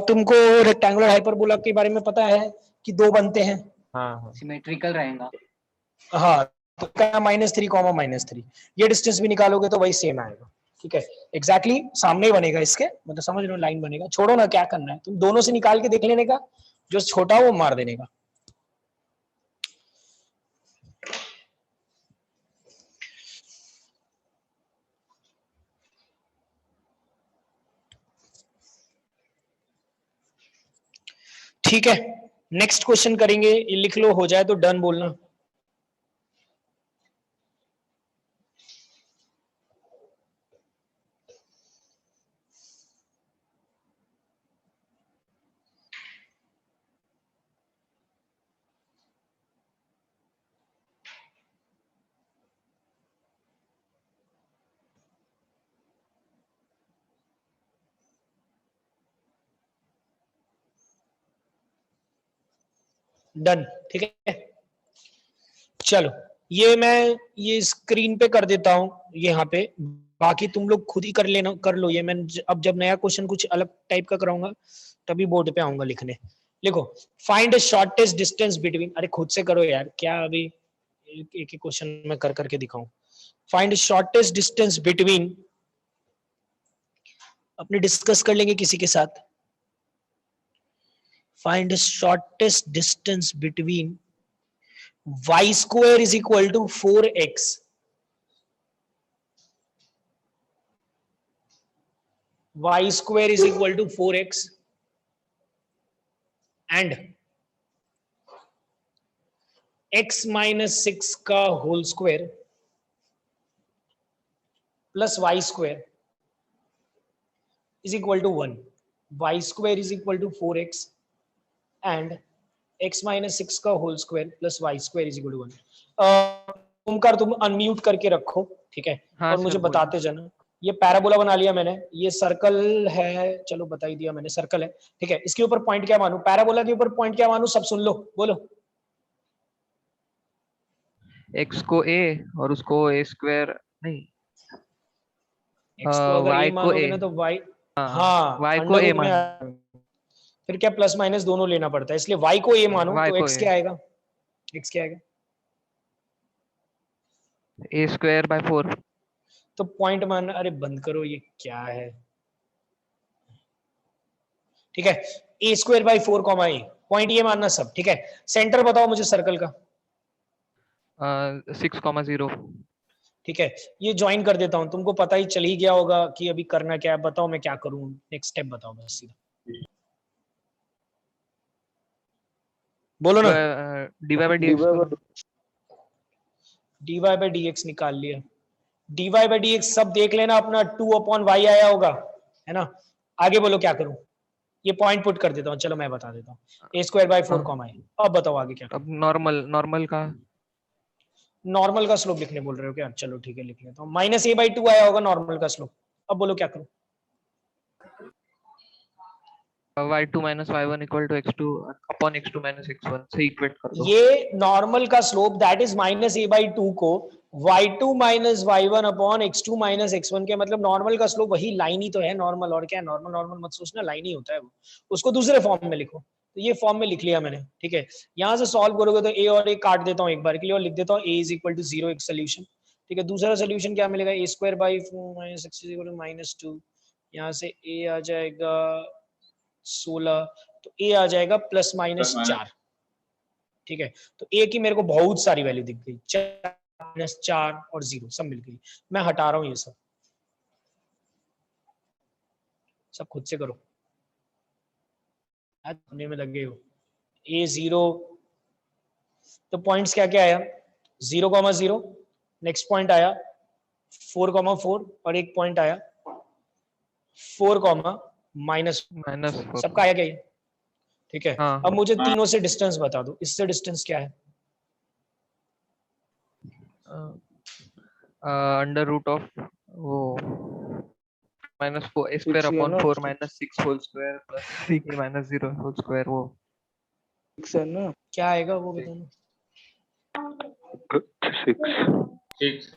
तुमको रेक्टेंगुलर हाइपरबोला के बारे में पता है कि 2 बनते हैं। हाँ, सिमेट्रिकल रहेगा। हाँ, तो क्या -3, -3 ये डिस्टेंस भी निकालोगे तो वही सेम आएगा। ठीक है, एग्जैक्टली सामने ही बनेगा इसके, मतलब समझ लो लाइन बनेगा। छोड़ो ना, क्या करना है, तुम दोनों से निकाल के देख लेने का, जो छोटा वो मार देने का। ठीक है, नेक्स्ट क्वेश्चन करेंगे। ये लिख लो, हो जाए तो डन बोलना। डन, ठीक है। चलो, ये मैं ये स्क्रीन पे कर देता हूं यहाँ पे, बाकी तुम लोग खुद ही कर लेना, कर लो ये। मैं अब जब नया क्वेश्चन कुछ अलग टाइप का कराऊंगा तभी बोर्ड पे आऊंगा लिखने। लिखो, find the shortest distance between, अरे खुद से करो यार, क्या अभी एक एक क्वेश्चन में कर करके दिखाऊं। फाइंड शॉर्टेस्ट डिस्टेंस बिटवीन, अपने डिस्कस कर लेंगे किसी के साथ। Find shortest distance between y square is equal to 4x y square is equal to 4x and x minus 6 का whole square plus y square is equal to 1। y square is equal to 4x and x minus 6 का whole square plus y square is equal to 1। Omkar तुम unmute करके रखो, ठीक है। हाँ, और मुझे बताते जाना। ये पैराबोला बना लिया मैंने, ये सर्कल है, चलो बता ही दिया मैंने, सर्कल है, ठीक है। इसके ऊपर पॉइंट क्या मानूं, पैराबोला के ऊपर पॉइंट क्या मानूं, सब सुन लो, बोलो। x को a और उसको a स्क्वायर नहीं, x को अगर y a को मानोगे a, ना तो y, हाँ y को अंडर a रूट में मान, फिर क्या प्लस माइनस दोनों लेना पड़ता है, इसलिए y को a मानो y तो को x a, क्या आएगा, x क्या आएगा, a स्क्वायर बाय 4। तो पॉइंट मान, अरे बंद करो, ये क्या है, ठीक है। a square by 4 a, point ये मानना सब, ठीक है। सेंटर बताओ मुझे सर्कल का, 6,0। ठीक है। ये ज्वाइन कर देता हूं, तुमको पता ही चल ही गया होगा कि अभी करना क्या है। बताओ मैं क्या करूं, नेक्स्ट स्टेप बताओ बस सीधा बोलो ना। dy by dx करो। dy by dx निकाल लिया, dy by dx सब देख लेना अपना, 2/y आया होगा, है ना। आगे बोलो क्या करूं, ये पॉइंट पुट कर देता हूं, चलो मैं बता देता हूं। a स्क्वायर बाई 4 a, अब बताओ आगे क्या करूं। अब नॉर्मल का नॉर्मल का स्लोप लिखने बोल रहे हो क्या, चलो ठीक है लिख लेता हूं। -a/2 आया होगा नॉर्मल का स्लोप। अब बोलो क्या करूं। y2 - y1 = x2 upon x2 - x1 से इक्वेट कर दो। ये नॉर्मल का स्लोप दैट इज -a/2 को y2 - y1 upon x2 - x1 के, मतलब नॉर्मल का स्लोप वही लाइन ही तो है नॉर्मल, और क्या नॉर्मल नॉर्मल मत सोचना, लाइन ही होता है वो। उसको दूसरे फॉर्म में लिखो, तो ये फॉर्म में लिख लिया मैंने, ठीक है। यहां से सॉल्व करोगे तो a और a काट देता हूं एक बार के लिए और लिख देता हूं a = 0 एक सोल्यूशन, ठीक है। दूसरा सोल्यूशन क्या मिलेगा, a² बाई 4 - x = -2 यहाँ से a आ जाएगा 16, तो a आ जाएगा प्लस माइनस 4। ठीक है, तो a की मेरे को बहुत सारी वैल्यू दिख गई, 4 माइनस 4 और 0 सब मिल गई। मैं हटा रहा हूँ ये सब खुद से करो, होने में लगे हो। a0, तो पॉइंट्स क्या क्या आया, 0,0, नेक्स्ट पॉइंट आया 4,4 और एक पॉइंट आया 4, माइनस -4। सबका आया क्या ये? ठीक है, हाँ। अब मुझे तीनों से डिस्टेंस बता दो, इससे डिस्टेंस क्या है? अंडर रूट ऑफ वो -4 square Six, upon no? 4 - 6 whole square plus a - 0 whole square, वो 6 है ना? क्या आएगा वो बताना। 6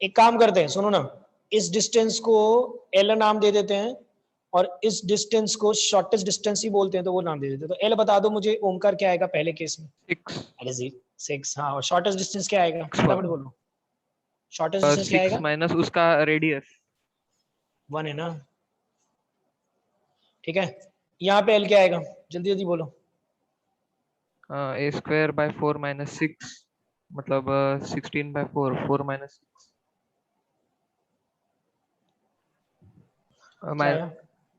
एक काम करते हैं, सुनो ना, इस डिस्टेंस को एल नाम दे देते हैं और इस डिस्टेंस को शॉर्टेस्ट डिस्टेंस ही बोलते हैं, तो वो नाम दे देते हैं। तो एल बता दो मुझे, ओमकार क्या आएगा पहले केस में? 6 अरे जी 6, हाँ, और शॉर्टेस्ट डिस्टेंस क्या आएगा? फटाफट बोलो, शॉर्टेस्ट डिस्टेंस क्या 6 आएगा? माइनस उसका रेडियस 1 है ना। ठीक है, यहाँ पे एल क्या आएगा? जल्दी जल्दी बोलो। a स्क्वायर बाय 4 - 6 मतलब 16/4, 4 - 6 क्या आया?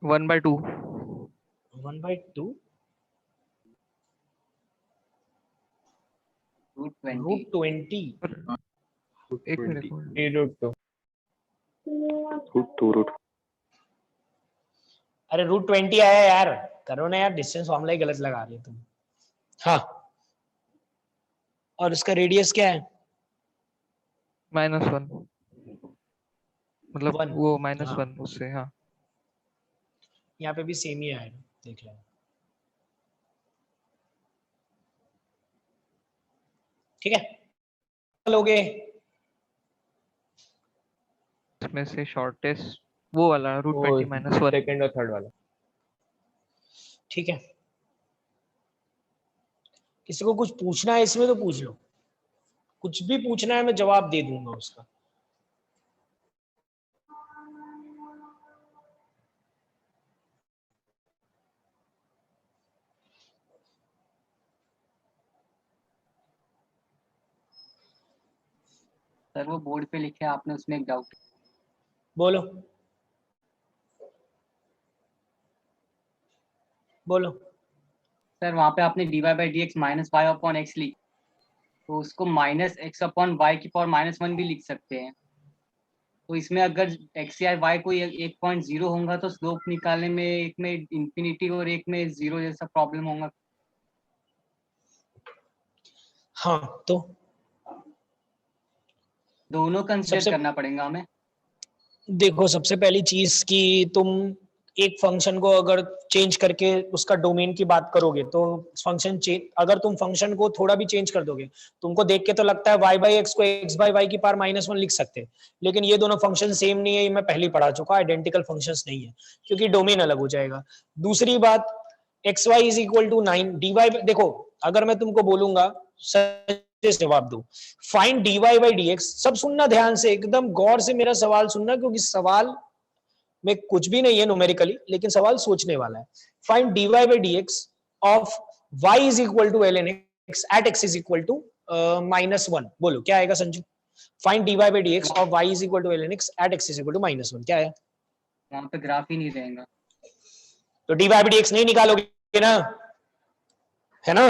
1/2 1/2 रूट 20। √20। एक मिनट 3√2 अरे √20 आया यार, करो ना यार, डिस्टेंस फॉर्मूला ही गलत लगा रही हो तुम। हाँ, और इसका रेडियस क्या है? -1 मतलब 1। वो हाँ, -1 उससे, हाँ। यहाँ पे भी सेम ही आएगा, देख लेना। ठीक है, लोगे इसमें से शॉर्टेस्ट वो वाला √20 - 1। सेकंड और थर्ड वाला। ठीक है, किसी को कुछ पूछना है इसमें तो पूछ लो, कुछ भी पूछना है मैं जवाब दे दूंगा उसका। सर वो बोर्ड पे लिखे हैं आपने, उसमें एक डाउट। बोलो बोलो। सर वहाँ पे आपने dy/dx -y अपॉन x ली, तो उसको -x अपॉन y की पावर -1 भी लिख सकते हैं। तो इसमें अगर x या y कोई 1.0 होगा तो स्लोप निकालने में एक में इंफिनिटी और एक में 0 जैसा प्रॉब्लम होगा। हाँ, तो दोनों कंसीडर सबसे करना पड़ेगा हमें। देखो, सबसे पहली चीज कि तुम एक फंक्शन को अगर चेंज करके उसका डोमेन की बात करोगे तो फंक्शन चेंज, अगर तुम फंक्शन को थोड़ा भी चेंज कर दोगे, तुमको देख के तो लगता है y/x को x/y की पावर -1 लिख सकते हैं, लेकिन ये दोनों फंक्शन सेम नहीं है, ये मैं पहले ही पढ़ा चुका, आइडेंटिकल फंक्शंस नहीं है, क्योंकि डोमेन अलग हो जाएगा। दूसरी बात, xy = 9 dy, देखो अगर मैं तुमको बोलूंगा जवाब दो, फाइंड dy/dx, सब सुनना ध्यान से, एकदम गौर से मेरा सवाल सुनना, क्योंकि सवाल में कुछ भी नहीं है न्यूमेरिकली, लेकिन सवाल सोचने वाला है। Find dy/dx of y = ln x at x = -1। बोलो क्या आएगा Sanju? Find dy/dx of y = ln x at x = -1, क्या है? वहाँ पे ग्राफ ही नहीं रहेगा, तो dy/dx नहीं निकालोगे ना, है ना?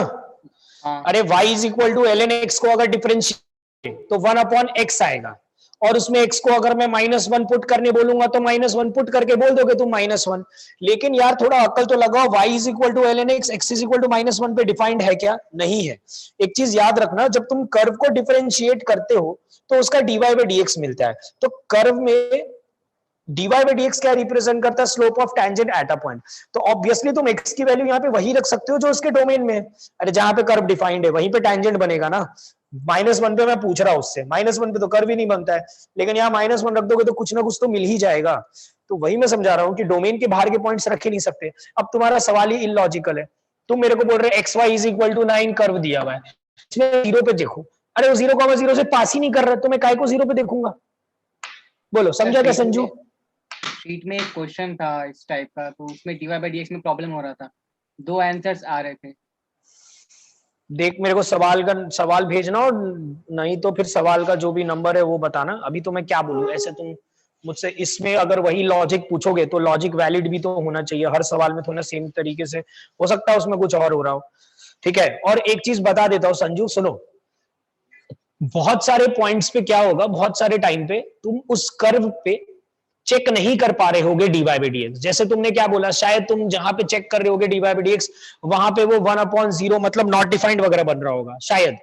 हाँ। अरे y = ln x को अगर डिफरेंशिएट तो 1/x आएगा, और उसमें x को अगर मैं -1 पुट करने बोलूंगा तो -1 पुट करके बोल दोगे तुम -1। लेकिन यार थोड़ा अक्ल तो लगाओ, y = ln x, x = -1 पे डिफाइंड है क्या? नहीं है। एक चीज याद रखना, जब तुम कर्व को डिफरेंशिएट करते हो तो उसका dy/dx मिलता है, तो कर्व में dy/dx क्या रिप्रेजेंट करता है? Slope of tangent at a point. तो ऑब्वियसली तुम x की वैल्यू यहाँ पे वही रख सकते हो जो उसके डोमेन में है। अरे जहां पे कर्व डिफाइंड है वहीं पे टेंजेंट बनेगा ना। -1 पे मैं पूछ रहा हूं उससे, -1 पे तो कर्व ही नहीं बनता है, लेकिन यहाँ -1 रख दोगे तो कुछ ना कुछ तो मिल ही जाएगा। तो वही मैं समझा रहा हूँ कि डोमेन के बाहर के पॉइंट्स रखे नहीं सकते। अब तुम्हारा सवाल ही इलॉजिकल है, तुम मेरे को बोल रहे xy = 9 कर्व दिया हुआ है, इसमें 0 पे देखो। अरे वो 0,0 से पास ही नहीं कर रहा, तो मैं काय को 0 पे देखूंगा? बोलो समझा क्या संजू? शीट में एक क्वेश्चन था इस टाइप का, तो उसमें dy/dx में प्रॉब्लम हो रहा था, 2 आंसर्स आ रहे थे। देख मेरे को सवाल भेजना, और नहीं तो फिर सवाल का जो भी नंबर है वो बताना। अभी तो मैं क्या बोलूं, ऐसे तुम मुझसे इसमें अगर वही लॉजिक पूछोगे तो लॉजिक वैलिड भी तो होना चाहिए, हर सवाल में थोड़ा सेम तरीके से हो सकता है उसमें कुछ और हो रहा हो। ठीक है, और एक चीज बता देता हूँ संजू, सुनो, बहुत सारे पॉइंट्स पे क्या होगा, बहुत सारे टाइम पे तुम उस कर्व पे चेक नहीं कर पा रहे होगे dy/dx। जैसे तुमने क्या बोला, शायद तुम जहां पे चेक कर रहे होगे dy/dx वहां पे वो 1/0 मतलब नॉट डिफाइंड वगैरह बन रहा होगा शायद।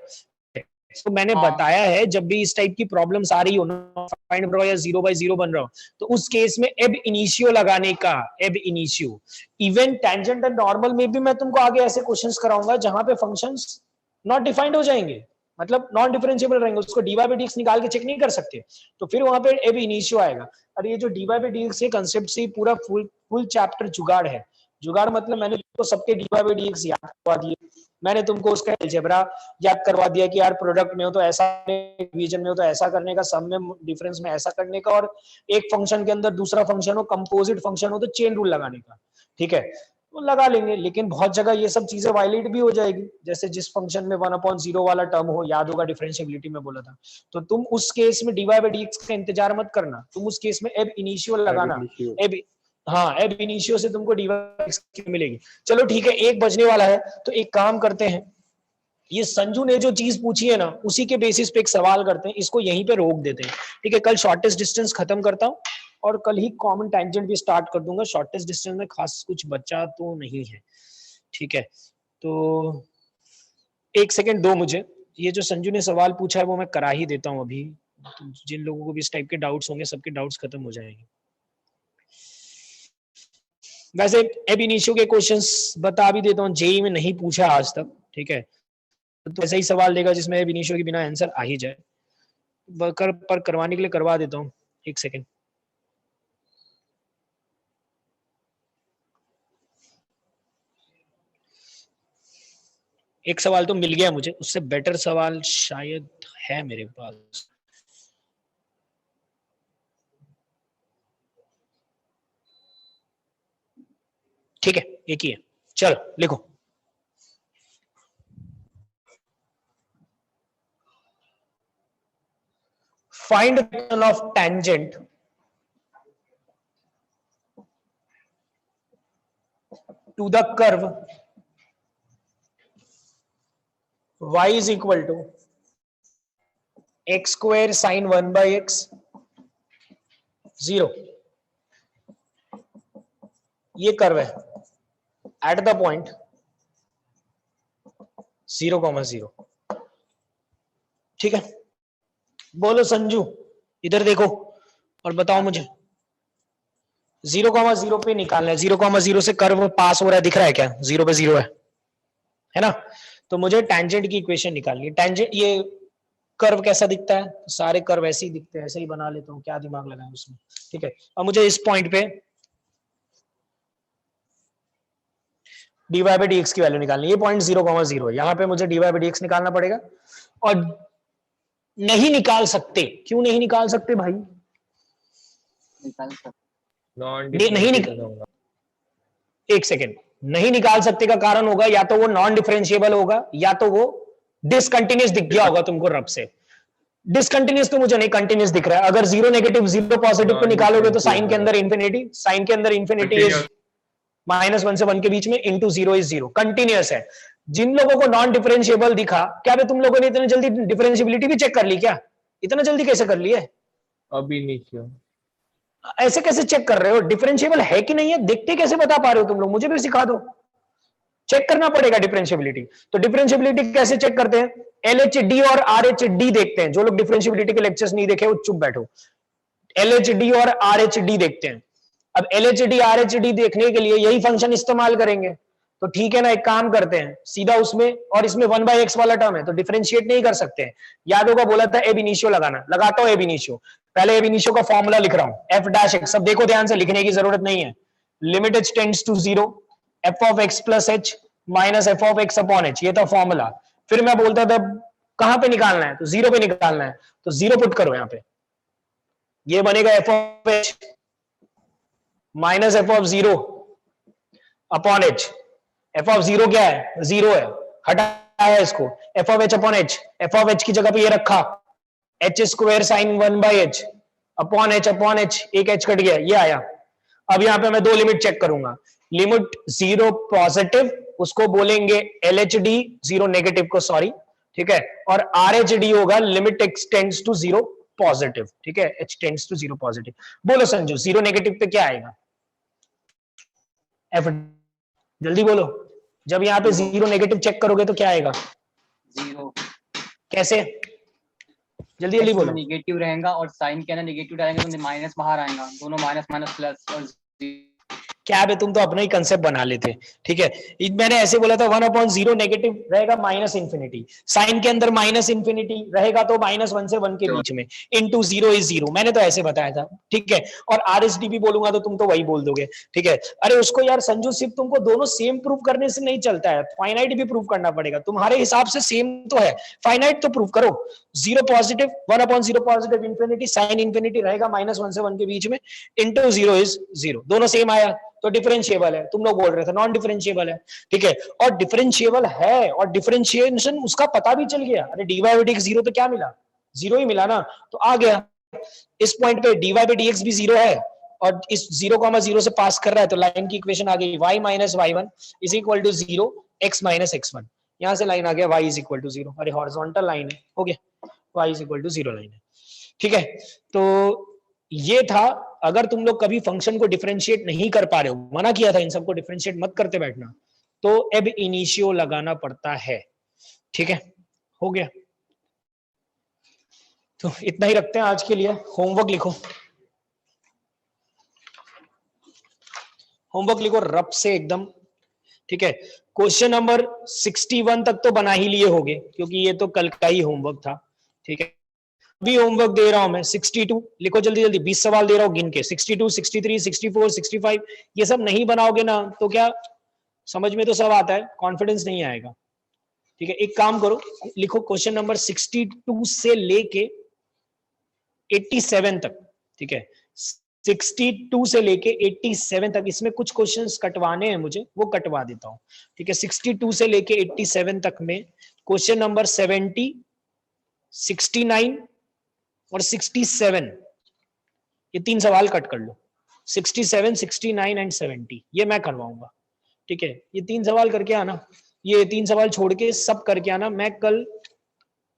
तो मैंने हाँ। बताया है जब भी इस टाइप की प्रॉब्लम्स आ रही हो ना, फाइंड बन रहा हो या 0/0 बन रहा हो, तो उस केस में एब इनिशियो लगाने का, एब initio. Even tangent and normal में भी मैं तुमको आगे ऐसे क्वेश्चंस कराऊंगा जहां पे फंक्शंस नॉट डिफाइंड हो जाएंगे, मतलब नॉन डिफरेंशिएबल रहेंगे, उसको dy/dx निकाल के चेक नहीं कर सकते, तो फिर वहां पे एब इनिशियो आएगा। और ये जो dy/dx के कंसेप्ट से पूरा फुल चैप्टर जुगाड़ है। जुगाड़ मतलब मैंने तुमको सबके dy/dx याद करवा दिए, मैंने तुमको उसका अलजेब्रा याद करवा दिया कि यार प्रोडक्ट में हो तो ऐसा, डिवीजन में हो तो ऐसा करने का, सम में डिफरेंस में ऐसा करने का, और एक फंक्शन के अंदर दूसरा फंक्शन हो, कंपोजिट फंक्शन हो तो चेन रूल लगाने का। ठीक है, तो लगा लेंगे, लेकिन बहुत जगह ये सब चीजें वायलेट भी हो जाएगी। जैसे जिस फंक्शन में 1/0 वाला टर्म हो, याद होगा डिफरेंशिएबिलिटी में बोला था, तो तुम उस केस में dy/dx का इंतजार मत करना, तुम उस केस में एब इनिशियो लगाना। एब, हाँ, एब इनिशियो से तुमको dy/dx मिलेगी। चलो ठीक है, 1 बजने वाला है, तो एक काम करते हैं, ये संजू ने जो चीज पूछी है ना, उसी के बेसिस पे एक सवाल करते हैं, इसको यहीं पे रोक देते हैं। ठीक है, कल शॉर्टेस्ट डिस्टेंस खत्म करता हूँ और कल ही कॉमन टेंजेंट भी स्टार्ट कर दूंगा। शॉर्टेस्ट डिस्टेंस में खास कुछ बचा तो नहीं है। ठीक है, तो 1 सेकंड दो मुझे, ये जो संजू ने सवाल पूछा है वो मैं करा ही देता हूँ अभी, जिन लोगों को भी इस टाइप के डाउट्स होंगे सबके डाउट्स खत्म हो जाएंगे। वैसे एब इनिशियो के क्वेश्चंस बता भी देता हूँ, जेई में नहीं पूछा आज तक। ठीक है, तो ऐसा ही सवाल देगा जिसमें एब इनिशियो के बिना आंसर आ ही जाए, पर करवाने के लिए करवा देता हूँ। 1 सेकंड, एक सवाल तो मिल गया मुझे, उससे बेटर सवाल शायद है मेरे पास। ठीक है, एक ही है, चलो लिखो। Find the of tangent to the curve y is equal to x square sin 1/x 0। ये कर्व है एट द पॉइंट 0,0। ठीक है, बोलो संजू, इधर देखो और बताओ मुझे 0,0 पे निकालना है। 0,0 से कर्व पास हो रहा है, दिख रहा है क्या? 0 पे 0 है ना? तो मुझे टेंजेंट की इक्वेशन निकालनी है। टेंजेंट, ये कर्व कैसा दिखता है? तो सारे कर्व ऐसे ही दिखते हैं, ऐसे ही बना लेता हूँ, क्या दिमाग लगाए उसमें। ठीक है, अब मुझे इस पॉइंट पे dy/dx की वैल्यू निकालनी है। ये पॉइंट 0,0 है, यहाँ पे मुझे dy/dx निकालना पड़ेगा। और नहीं निकाल सकते, क्यों नहीं निकाल सकते भाई? निकाल सकते। नहीं निकाल, एक सेकेंड, नहीं निकाल सकते का कारण होगा या तो वो नॉन डिफरेंशिएबल होगा या तो वो डिसकंटिन्यूअस दिख गया होगा तुमको रब से। डिसकंटिन्यूअस तो मुझे नहीं, कंटिन्यूअस दिख रहा है। अगर 0 नेगेटिव 0 पॉजिटिव पे निकालोगे तो साइन के अंदर इंफिनिटी, साइन के अंदर इंफिनिटी इज -1 से 1 के बीच में इंटू 0 इज 0, कंटिन्यूअस है। जिन लोगों को नॉन डिफरेंशिएबल दिखा, क्या बे तुम लोगों ने इतनी जल्दी डिफरेंशिएबिलिटी भी चेक कर ली क्या? इतना जल्दी कैसे कर ली है? अभी नहीं किया। ऐसे कैसे चेक कर रहे हो? डिफरेंशिएबल है कि नहीं है देखते कैसे बता पा रहे हो तुम लोग? मुझे भी सिखा दो, चेक करना पड़ेगा डिफरेंशिएबिलिटी। तो डिफरेंशिएबिलिटी कैसे चेक करते हैं? LHD और RHD देखते हैं। जो लोग डिफरेंशिएबिलिटी के लेक्चर्स नहीं देखे वो चुप बैठो। LHD और RHD देखते हैं। अब LHD RHD देखने के लिए यही फंक्शन इस्तेमाल करेंगे, तो ठीक है ना, एक काम करते हैं सीधा उसमें, और इसमें 1/x वाला टर्म है तो डिफरेंशिएट नहीं कर सकते हैं। याद होगा बोला था एब इनिशियो लगाना, लगाता हूं एब इनिशियो। पहले एब इनिशियो का फॉर्मूला लिख रहा हूं, f'(x), सब देखो ध्यान से, लिखने की जरूरत नहीं है। Limit h tends to 0, f(x + h - f(x/h), ये था फॉर्मूला। फिर मैं बोलता था कहां पे निकालना है, तो 0 पे निकालना है, तो 0 पुट करो यहां पे, ये बनेगा f(h) minus F of 0 upon H. F of 0 क्या है? 0 है, हटाया इसको। F of H upon H, F of H की जगह पे ये रखा H square sine 1 by H upon H, एक एच कट गया, ये आया। अब यहां पे मैं दो लिमिट चेक करूंगा। लिमिट 0 पॉजिटिव उसको बोलेंगे LHD, 0 नेगेटिव को, सॉरी, ठीक है, और RHD होगा लिमिट एक्सटेंड्स टू 0 पॉजिटिव, ठीक है, H टेंड्स टू 0 पॉजिटिव। बोलो संजू, 0 नेगेटिव पे क्या आएगा? F, जल्दी बोलो। जब यहाँ पे 0 नेगेटिव चेक करोगे तो क्या आएगा? 0। कैसे? जल्दी जल्दी बोलो। नेगेटिव रहेगा और साइन के अंदर नेगेटिव डालेंगे तो माइनस बाहर आएगा, दोनों माइनस माइनस प्लस और क्या है, तुम तो अपना ही कंसेप्ट बना लेते, ठीक है। मैंने ऐसे बोला था 1/0 नेगेटिव रहेगा माइनस इंफिनिटी, साइन के अंदर माइनस इंफिनिटी रहेगा तो -1 से 1 के बीच में, इनटू 0 इज 0, मैंने तो ऐसे बताया था, ठीक है। और RSD भी बोलूंगा तो तुम तो वही बोल दोगे, ठीक है। अरे उसको यार संजू, सिर्फ तुमको दोनों सेम प्रूव करने से नहीं चलता है, फाइनाइट भी प्रूव करना पड़ेगा। तुम्हारे हिसाब से सेम तो है, फाइनाइट तो प्रूव करो। 0 positive, 1/0 positive infinity, sine infinity रहेगा -1 से 1 के बीच में, इनटू 0 इज 0, दोनों सेम आया तो डिफरेंशिएबल है। तुम लोग बोल रहे थे नॉन डिफरेंशिएबल है, ठीक है, और डिफरेंशिएबल है और डिफरेंशिएशन उसका पता भी चल गया। अरे dy by dx 0 तो क्या मिला? 0 ही मिला ना, तो आ गया। इस पॉइंट पे dy by dx भी 0 है और इस 0,0 से पास कर रहा है तो लाइन की इक्वेशन आ गई y minus y1 is equal to 0 x minus x1। यहां से लाइन आ गया y is equal to 0। अरे हॉरिजॉन्टल लाइन है, हो गया, y is equal to 0 line है, ठीक है। तो ये था। अगर तुम लोग कभी फंक्शन को डिफरेंशिएट नहीं कर पा रहे हो, मना किया था इन सबको डिफरेंशिएट मत करते बैठना, तो अब इनिशियो लगाना पड़ता है, ठीक है। हो गया, तो इतना ही रखते हैं आज के लिए। होमवर्क लिखो, होमवर्क लिखो रब से एकदम, ठीक है। क्वेश्चन नंबर 61 तक तो बना ही लिए होगे क्योंकि ये तो कल का ही होमवर्क था, ठीक है। अभी होमवर्क दे रहा हूं मैं 62, लिखो जल्दी जल्दी, 20 सवाल दे रहा हूं गिन के, 62, 63, 64, 65। ये सब नहीं बनाओगे ना तो क्या, समझ में तो सब आता है, कॉन्फिडेंस नहीं आएगा, ठीक है। एक काम करो, लिखो क्वेश्चन नंबर 62 से लेके 87 तक, ठीक है, 62 से लेके 87 तक। इसमें कुछ क्वेश्चंस कटवाने हैं मुझे, वो कटवा देता हूं, ठीक है। 62 से लेके 87 तक में क्वेश्चन नंबर 70, 69 और 67, ये 3 सवाल कट कर लो। 67, 69 एंड 70 ये मैं करवाऊंगा, ठीक है। ये 3 सवाल करके आना, ये 3 सवाल छोड़ के सब करके आना। मैं कल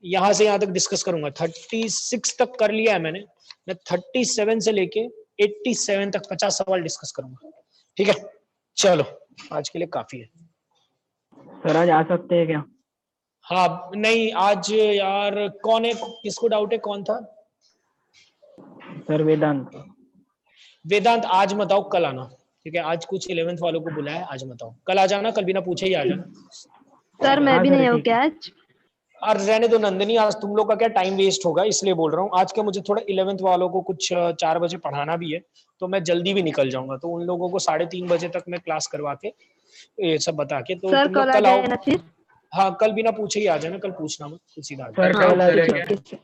यहां से यहां तक डिस्कस करूंगा। 36 तक कर लिया है मैंने, मैं 37 से लेके 87 तक 50 सवाल डिस्कस करूंगा, ठीक है। चलो आज के लिए काफी है। सर आज आ सकते हैं क्या? हाँ नहीं आज यार, कौन है, किसको डाउट है, कौन था? सर वेदांत। वेदांत आज मत आओ, कल आना, ठीक है। आज कुछ 11th वालों को बुलाया है, आज मत आओ, कल आ जाना, कल बिना पूछे ही आ जाना। सर मैं भी नहीं हूँ क्या आज? और रहने दो नंदिनी, आज तुम लोग का क्या टाइम वेस्ट होगा, इसलिए बोल रहा हूँ। आज का मुझे थोड़ा 11th वालों को कुछ 4 बजे पढ़ाना भी है, तो मैं जल्दी भी निकल जाऊंगा, तो उन लोगों को 3:30 बजे तक मैं क्लास करवा के ये सब बता के, तो सर तुम लोग कल आ कल आओ। जाए ना फिर? हाँ कल बिना पूछे ही आ जाना, कल पूछना मत, कुछ सीधा आ सर जाना। कल आ जाइए।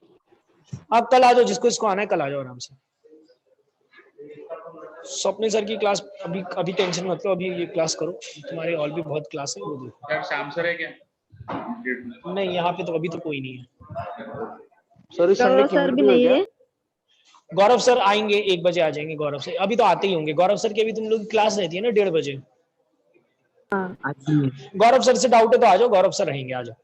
आप कल आ जाओ, जिसको इसको आना है कल आ जाओ आराम से। स्वप्निल सर की क्लास अभी टेंशन मत लो, अभी ये क्लास करो, तुम्हारे और भी बहुत क्लास है, वो देखो। यार शाम सर है क्या? नहीं यहाँ पे तो अभी तो कोई नहीं है। सर इस संडे गौरव सर भी नहीं है। गौरव सर आएंगे 1 बजे आ जाएंगे, गौरव सर अभी तो आते ही होंगे। गौरव सर की अभी तुम लोग की क्लास रहती है ना 1:30 बजे। गौरव सर से डाउट है तो आ जाओ, गौरव सर रहेंगे, आ जाओ।